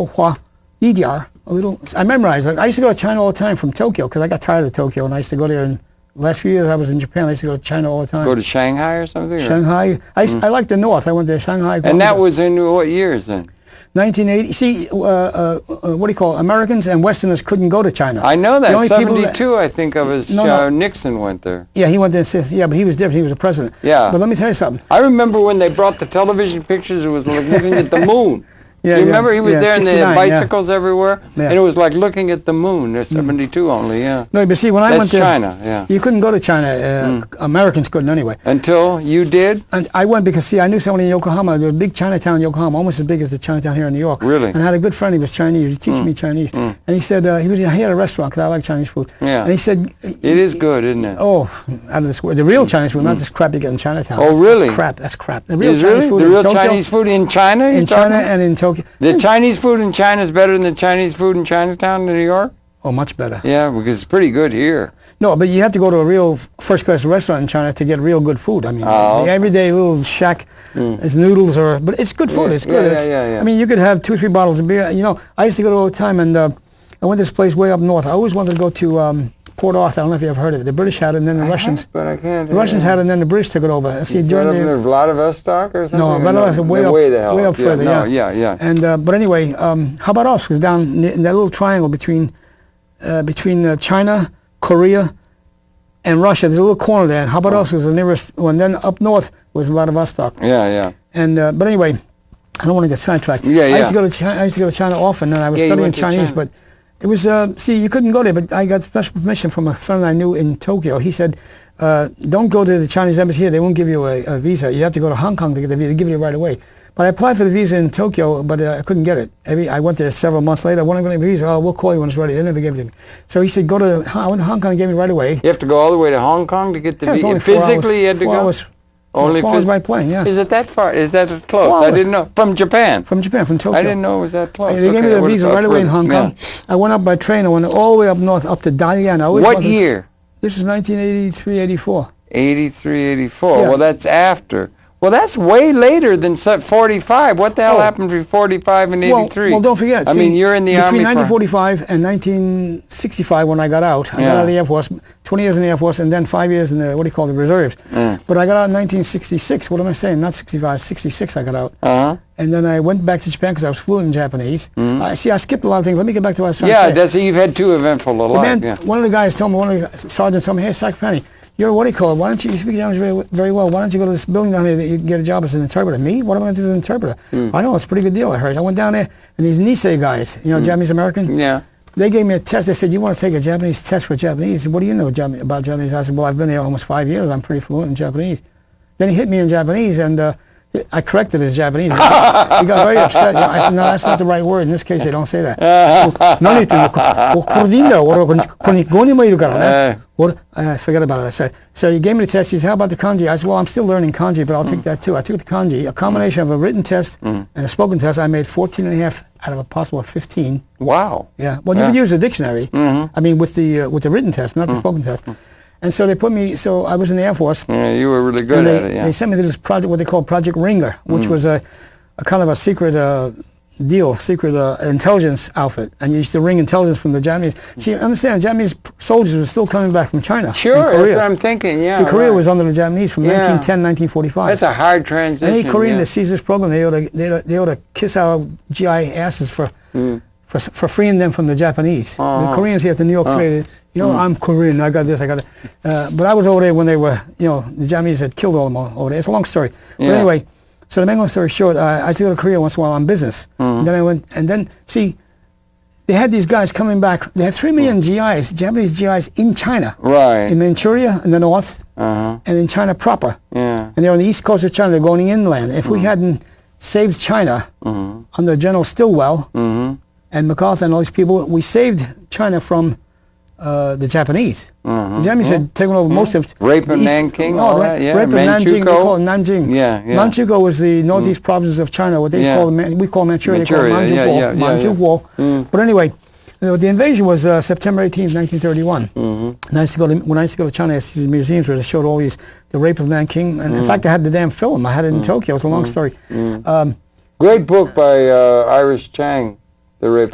话一点, a little. I memorized. I used to go to China all the time from Tokyo because I got tired of Tokyo, and I used to go there. And last few years I was in Japan. I used to go to China all the time. Go to Shanghai or something? Shanghai. I liked the north. I went to Shanghai. And that was in what years then? 1980. See, what do you call it? Americans and Westerners couldn't go to China. I know that. 72, I think of as Nixon went there. Yeah, he went there. Yeah, but he was different. He was a president. Yeah. But let me tell you something. I remember when they brought the television pictures, it was like looking at the moon. Yeah, you remember he was there and they had bicycles yeah. everywhere? Yeah. And it was like looking at the moon. There's 72 only, yeah. No, but see, when I went to China, yeah. You couldn't go to China. Americans couldn't anyway. Until you did? And I went because, see, I knew somebody in Yokohama. There was a big Chinatown in Yokohama, almost as big as the Chinatown here in New York. Really? And I had a good friend. He was Chinese. He teach me Chinese. And he said, he had a restaurant because I like Chinese food. Yeah. And he said... It is good, isn't it? Oh, out of this world. The real Chinese food, not this crap you get in Chinatown. Oh, really? That's crap. That's crap. The real Chinese food. The real Chinese food in China? In China and in Tokyo. The Chinese food in China is better than the Chinese food in Chinatown in New York? Oh, much better. Yeah, because it's pretty good here. No, but you have to go to a real first-class restaurant in China to get real good food. I mean, the everyday little shack is noodles, but it's good food. It's good. Yeah. I mean, you could have 2 or 3 bottles of beer. You know, I used to go to all the time, and I went to this place way up north. I always wanted to go to Port Arthur. I don't know if you ever heard of it. The British had it, and then the Russians. But I can't. The Russians had it, and then the British took it over. See, during the Vladivostok or something. No, Vladivostok way up further. Yeah. And but anyway, Khabarovsk is down in that little triangle between China, Korea, and Russia. There's a little corner there, and Khabarovsk was the nearest one. Then up north was Vladivostok. Yeah. And but anyway, I don't want to get sidetracked. Yeah. I used to go to China often, and I was studying Chinese, but it was see, you couldn't go there. But I got special permission from a friend I knew in Tokyo. He said, "Don't go to the Chinese embassy here. They won't give you a visa. You have to go to Hong Kong to get the visa. They give you it right away." But I applied for the visa in Tokyo, but I couldn't get it. I went there several months later. When I'm going to get a visa, oh, we'll call you when it's ready. They never gave it to me. So he said, I went to Hong Kong and gave me right away. You have to go all the way to Hong Kong to get the visa? Only physically you had to 4 go? Hours. Only 4 hours by plane, yeah. Is it that far? Is that close? I didn't know. From Japan? From Japan, from Tokyo. I didn't know it was that close. They gave me the visa right away in Hong Kong. I went up by train. I went all the way up north, up to Dalian. What year? This is 1983, 84. 83, 84. Yeah. Well, that's after. Well, that's way later than 45. What the hell happened between 45 and 83? Well, don't forget. I mean, you're in the Army between 1945 and 1965 when I got out. I got out of the Air Force, 20 years in the Air Force, and then 5 years in the, the reserves. But I got out in 1966. What am I saying? Not 65, 66 I got out. And then I went back to Japan because I was fluent in Japanese. I skipped a lot of things. Let me get back to what I was trying to say. You've had 2 eventful lives. One of the guys told me, one of the sergeants told me, hey, Sacripante, you're why don't you speak Japanese very well? Why don't you go to this building down here that you can get a job as an interpreter? Me? What am I going to do as an interpreter? I know, it's a pretty good deal, I heard. I went down there, and these Nisei guys, Japanese American, they gave me a test. They said, you want to take a Japanese test for Japanese? I said, what do you know about Japanese? I said, well, I've been there almost 5 years. I'm pretty fluent in Japanese. Then he hit me in Japanese, and I corrected his Japanese. He got very upset. I said, no, that's not the right word. In this case, they don't say that. I forget about it. I said, so he gave me the test. He said, how about the kanji? I said, well, I'm still learning kanji, but I'll take that too. I took the kanji, a combination of a written test and a spoken test. I made 14 and a half out of a possible 15. Wow. Yeah. Well, you could use a dictionary. I mean, with the written test, not the spoken test. And so they put me, so I was in the Air Force. Yeah, you were really good at it, They sent me to this project, what they call Project Ringer, which was a kind of a secret secret intelligence outfit. And you used to ring intelligence from the Japanese. See, understand, Japanese soldiers were still coming back from China. Sure, that's what I'm thinking, yeah. See, Korea was under the Japanese from 1910, 1945. That's a hard transition. Any Korean that sees this program, they ought to kiss our GI asses for freeing them from the Japanese. The Koreans here at the New York today, I'm Korean, I got this, I got that. But I was over there when they were, the Japanese had killed all of them over there. It's a long story. But anyway, so to make a long story short, I used to go to Korea once in a while on business. And then I went, and then, see, they had these guys coming back. They had 3 million GIs, Japanese GIs in China. Right. In Manchuria, in the north, and in China proper. Yeah. And they're on the east coast of China, they're going inland. If we hadn't saved China under General Stilwell, and MacArthur and all these people, we saved China from the Japanese. The Japanese had taken over most of Rape of Nanking, all that, Rape of Nanjing, they call it Nanjing. Yeah. Manchukuo was the northeast province of China, what they call, we call Manchuria, they call it Manchukuo. But anyway, the invasion was September 18th, 1931. And when I used to go to China, I used to see these museums where they showed all these, the Rape of Nanking, and in fact I had the damn film, I had it in Tokyo, it's a long story. Great book by Iris Chang. I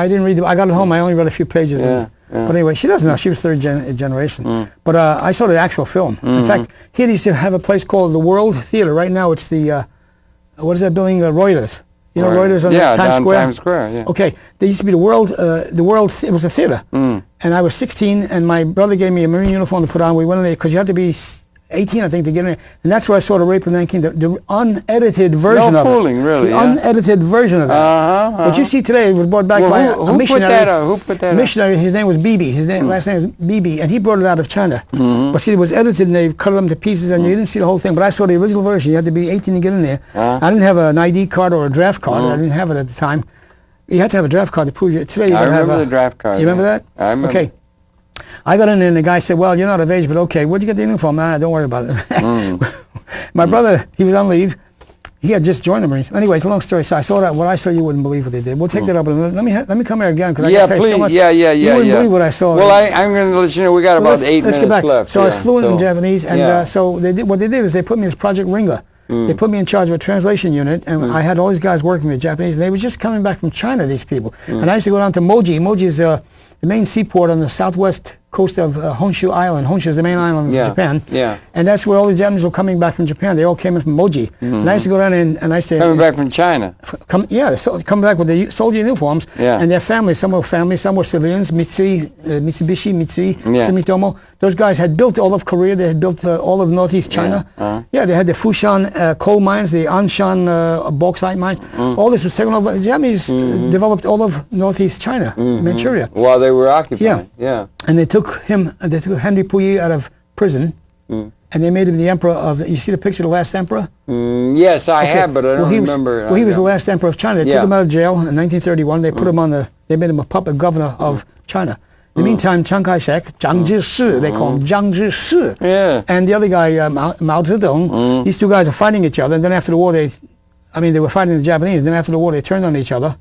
didn't read it. I got it home. I only read a few pages. But anyway, she doesn't know. She was third generation. But I saw the actual film. In fact, here they used to have a place called the World Theater. Right now it's the, what is that building? Reuters. You know, Reuters on Times Square? Times Square, yeah. Okay, there used to be the World, it was a theater. And I was 16, and my brother gave me a Marine uniform to put on. We went in there, because you had to be 18, I think, to get in there. And that's where I saw the Rape of 19, the unedited version of it. No fooling, really, The unedited version of that. What you see today was brought back by a missionary. Who put that missionary, his name was Bibi. His last name was Bibi, and he brought it out of China. But see, it was edited, and they cut them to pieces, and you didn't see the whole thing. But I saw the original version. You had to be 18 to get in there. I didn't have an ID card or a draft card. I didn't have it at the time. You had to have a draft card to prove you. Today, I remember the draft card. You remember that? I remember. Okay. I got in there, and the guy said, well, you're not of age, but okay, where'd you get the uniform? Don't worry about it. My brother, he was on leave. He had just joined the Marines. Anyway, it's a long story. So I saw that. What I saw, you wouldn't believe what they did. We'll take that up. Let me come here again, because I can tell you so much. Yeah. You wouldn't believe what I saw. Well, I'm going to let you know, we got about 8 minutes left. So I was fluent in Japanese, and so what they did is they put me as Project Ringer. They put me in charge of a translation unit, and I had all these guys working with Japanese, and they were just coming back from China, these people. And I used to go down to Moji. Moji is the main seaport on the southwest coast of Honshu Island. Honshu is the main island of Japan. And that's where all the Japanese were coming back from Japan. They all came in from Moji. And I used to go down and I used to... Coming back from China. Coming back with the soldier uniforms and their families. Some were families, some were civilians. Mitsubishi, Sumitomo. Those guys had built all of Korea. They had built all of northeast China. They had the Fushan coal mines, the Anshan bauxite mines. All this was taken over. The Japanese developed all of northeast China, Manchuria. While they were occupied. And they took Henry Puyi out of prison, and they made him the emperor of. You see the picture of the last emperor? Yes, I have, but I don't remember. Well, he was the last emperor of China. They took him out of jail in 1931. They put him on they made him a puppet governor of China. In the meantime, Chiang Kai-shek, Zhang Zhishi, they call him Zhang Zhishi, and the other guy, Mao Zedong, these two guys are fighting each other, and then after the war, they were fighting the Japanese, and then after the war, they turned on each other,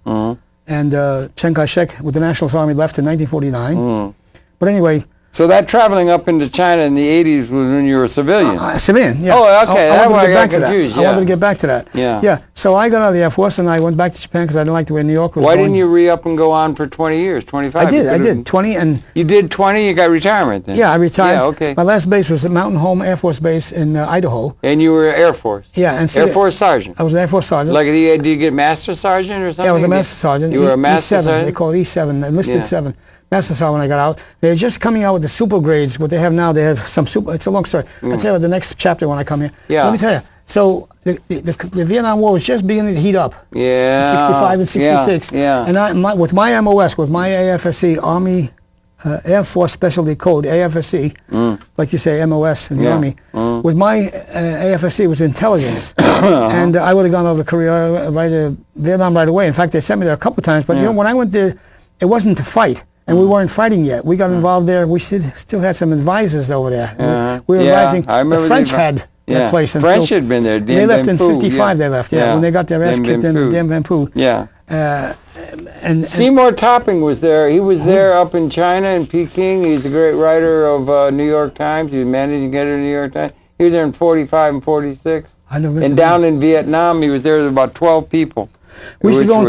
and Chiang Kai-shek with the Nationalist Army left in 1949. But anyway... So that traveling up into China in the 80s was when you were a civilian? Civilian, yeah. Oh, okay. That's why I got confused. I wanted to get back to that. Yeah. So I got out of the Air Force, and I went back to Japan because I didn't like the way New York was Why didn't you re-up and go on for 20 years, 25? I did 20. And you did 20, you got retirement then? Yeah, I retired. Yeah, okay. My last base was at Mountain Home Air Force Base in Idaho. And you were Air Force? Yeah. And Air Force Sergeant? I was an Air Force Sergeant. Like, did you get Master Sergeant or something? Yeah, I was a Master Sergeant. You were a Master Sergeant? They call it E7, enlisted 7. Master Sergeant when I got out. They're just coming out with the super grades. What they have now, they have some super... It's a long story. I'll tell you the next chapter when I come here. Let me tell you. So the Vietnam War was just beginning to heat up. Yeah. 65 and 66. And with my MOS, with my AFSC, Army Air Force Specialty Code, AFSC, like you say, MOS in the Army, with my AFSC it was intelligence. And I would have gone over to Korea, Vietnam right away. In fact, they sent me there a couple of times. But you know, when I went there, it wasn't to fight. And we weren't fighting yet. We got involved there. We still had some advisors over there. We were advising. The French had that place. French had been there. They left in 55. They left. When they got their ass kicked in Dien Bien Phu. And Seymour Topping was there. He was there up in China in Peking. He's a great writer of New York Times. He was managing editor of New York Times. He was there in 45 and 46. And down in Vietnam, he was there with about 12 people. We used to go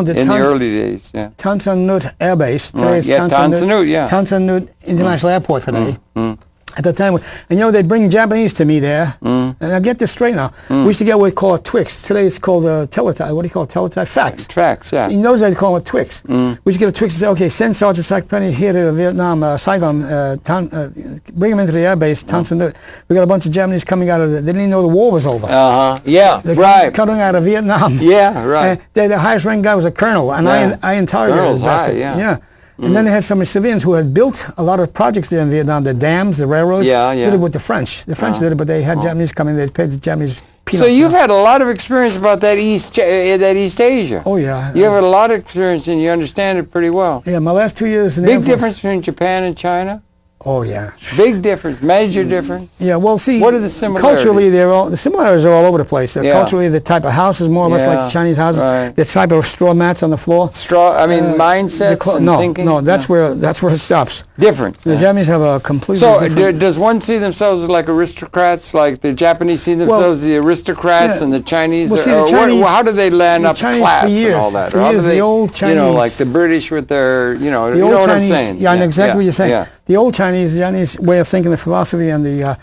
into in the early days, Tan Son Nhut Air Base. Today is Tan Son Nhut, Tan Son Nhut International Airport today. At the time, and you know, they'd bring Japanese to me there, and I get this straight now. We used to get what we call a Twix. Today it's called a teletype. What do you call it? Teletype? Fax. Fax, yeah. In those days, they call it Twix. We used to get a Twix and say, okay, send Sergeant Sacripante here to Vietnam, Saigon, bring him into the air base, Tan Son Nhut. We got a bunch of Japanese coming out of it. They didn't even know the war was over. They're coming out of Vietnam. The highest ranked guy was a colonel, and I interrogated his bastard. And then they had some civilians who had built a lot of projects there in Vietnam, the dams, the railroads. Did it with the French. The French did it, but they had Japanese come in. They paid the Japanese peanuts. So you've had a lot of experience about that East Asia. Oh yeah. You have a lot of experience, and you understand it pretty well. Yeah, my last 2 years in the Air Force. Big difference between Japan and China. Oh yeah. Big difference, major difference. Yeah, well, see, what are the similarities? Culturally, the similarities are all over the place. Culturally, the type of house is more or less like the Chinese houses. The type of straw mats on the floor. Mindsets and thinking. No, that's where it stops. Different. The Japanese have a completely different. So does one see themselves as like aristocrats, like the Japanese see themselves as the aristocrats, and the Chinese? Well, the Chinese, how do they land up class and all that? For years, the old Chinese, like the British with their, you know what I'm saying? Yeah, I know exactly what you're saying. The old Chinese, the Chinese way of thinking, the philosophy, and the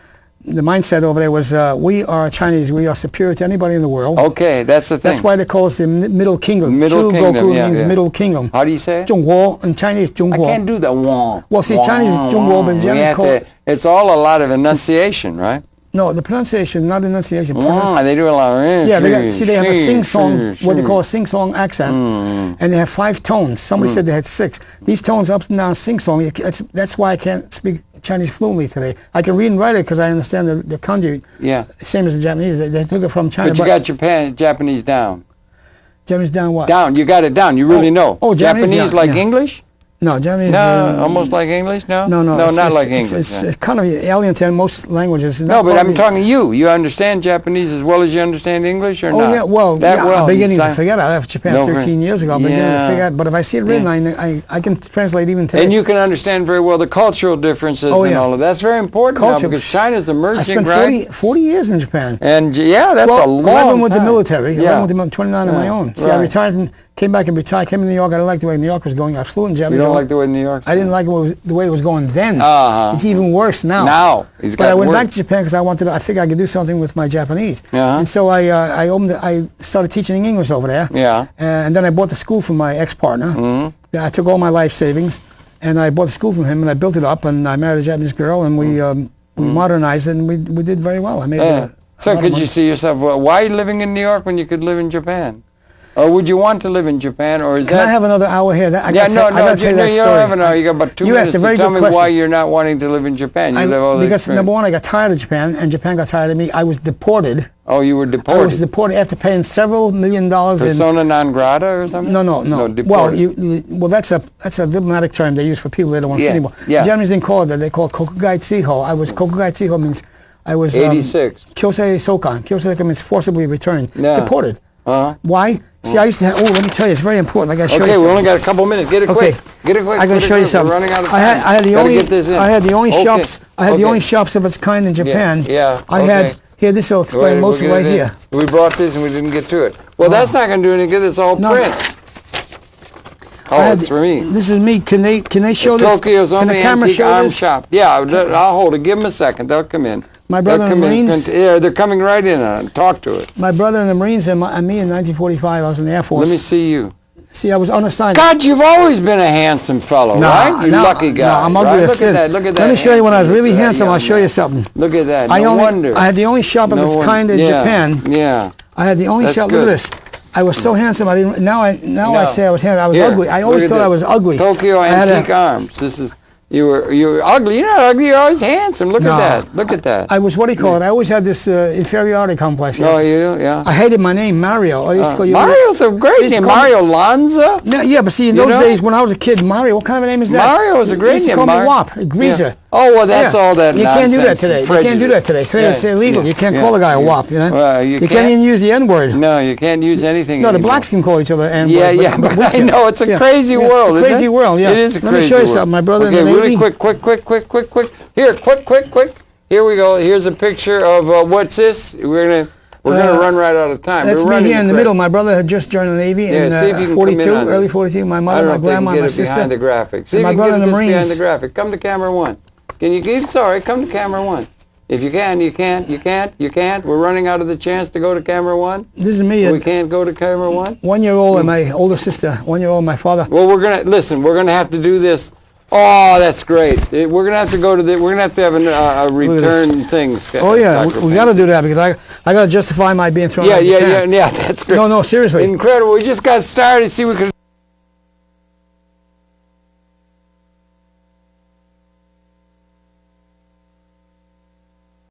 the mindset over there was we are Chinese. We are superior to anybody in the world. Okay, that's the thing. That's why they call us the Middle Kingdom. Middle Kingdom, means Middle Kingdom. How do you say it? 中国 in Chinese, 中国. I can't do the wong. Well, see, Chinese is 中国, but Japanese call it. It's all a lot of enunciation, right? No, the pronunciation, not enunciation. They do a lot of yeah, they have a sing-song, what they call a sing-song accent, and they have 5 tones. Somebody said they had 6. These tones, up and down, sing-song, that's why I can't speak Chinese fluently today. I can read and write it because I understand the kanji. Yeah. Same as the Japanese. They took it from China. But you got Japanese down. Japanese down what? Down. You got it down. You really know. Oh, Japanese like English? No, Japanese. No, almost like English. No, no, not like English. It's kind of alien to most languages. No, but I'm talking to you. You understand Japanese as well as you understand English, or not? Oh yeah, well, I'm beginning to forget. I left Japan 13 years ago. I'm beginning to forget. But if I see it written, I can translate even today. And you can understand very well the cultural differences and all of that. That's very important now because China's emerging, I spent 40 years in Japan. And yeah, that's a long 11 with the military. Yeah. 11 with the 29 on my own. See, I retired and came back and retired. Came to New York. I didn't like the way New York was going. I was fluent in Japanese. You don't like the way New York's I didn't like the way it was going then. It's even worse now. But I went back to Japan because I figured I could do something with my Japanese. And so I started teaching English over there. And then I bought the school from my ex-partner. I took all my life savings, and I bought the school from him, and I built it up, and I married a Japanese girl, and we modernized it, and we did very well. I made So could you see yourself, why are you living in New York when you could live in Japan? Or would you want to live in Japan, or is Can I have another hour here? No, you don't have an hour. You got about 2 minutes to tell me why you're not wanting to live in Japan. Because number one, I got tired of Japan, and Japan got tired of me. I was deported. Oh, you were deported? I was deported after paying several $1 million. Persona non grata or something? No. Well, that's a diplomatic term they use for people they don't want to see anymore. The Japanese didn't call it that. They call it kokugai tsiho. Kokugai tsiho means I was 86. Kyosei sokan. Kyosei sokan means forcibly returned. Deported. Why? See, I used to have, let me tell you, it's very important. I got to show you something. Okay, we only got a couple minutes. Get it quick. Get it quick. I got to show you something. We're running out of time. I had the only shops of its kind in Japan. Here, this will explain most of it right here. We brought this and we didn't get to it. Well, that's not going to do any good. It's all print. It's for me. This is me. Can they show this? Tokyo's only antique arm shop. Yeah, I'll hold it. Give them a second. They'll come in. My brother in the Marines. They're coming right in and talk to it. My brother in the Marines and me in 1945. I was in the Air Force. Let me see you. See, I was unassigned. God, you've always been a handsome fellow, right? You lucky guy. No, I'm ugly as sin. Look at that. Let me show you when I was really handsome. I'll show you something. Look at that. No wonder. I had the only shop of its kind in Japan. Yeah. I had the only shop. Look at this. I was so handsome. I didn't. Now I say I was handsome. I was ugly. I always thought I was ugly. Tokyo Antique Arms. This is. You were ugly. You're not ugly. You're always handsome. Look at that. Look at that. I was, what do you call it? I always had this inferiority complex. Oh, you do? Yeah. I hated my name, Mario. I used to call you Mario's a great name. Mario Lanza? No, yeah, but see, in those days when I was a kid, Mario, what kind of a name is that? Mario is a great name. They call me Wop, Greaser. Oh, well, that's all that You can't do that today. You can't do that today. Today it's illegal. You can't call a guy a Wop, you know? Well, you can't even use the N-word. No, you can't use anything No, the blacks can call each other N-word. Yeah, but I know. It's a crazy world, It's a crazy world, yeah. It is a crazy world. Let me show you something. My brother in the Navy. Okay, really quick. Here, quick. Here we go. Here's a picture of what's this? We're gonna run right out of time. That's me here in the middle. My brother had just joined the Navy in 42, early 42. My mother, my grandma, my sister. Behind the graphic. See if my you brother can in the get this Marines. behind the graphic. Come to camera 1. Can you get? Sorry, come to camera 1. If you can, you can't. You can't. We're running out of the chance to go to camera 1. This is me. We can't go to camera 1. 1-year-old and my older sister. 1-year-old, my father. Well, we're gonna have to do this. Oh, that's great. We're gonna have to go to the. We're gonna have to have a return things. Oh yeah, we got to do that because I got to justify my being thrown out of Japan. Yeah. That's great. No, seriously. Incredible. We just got started. See, we could.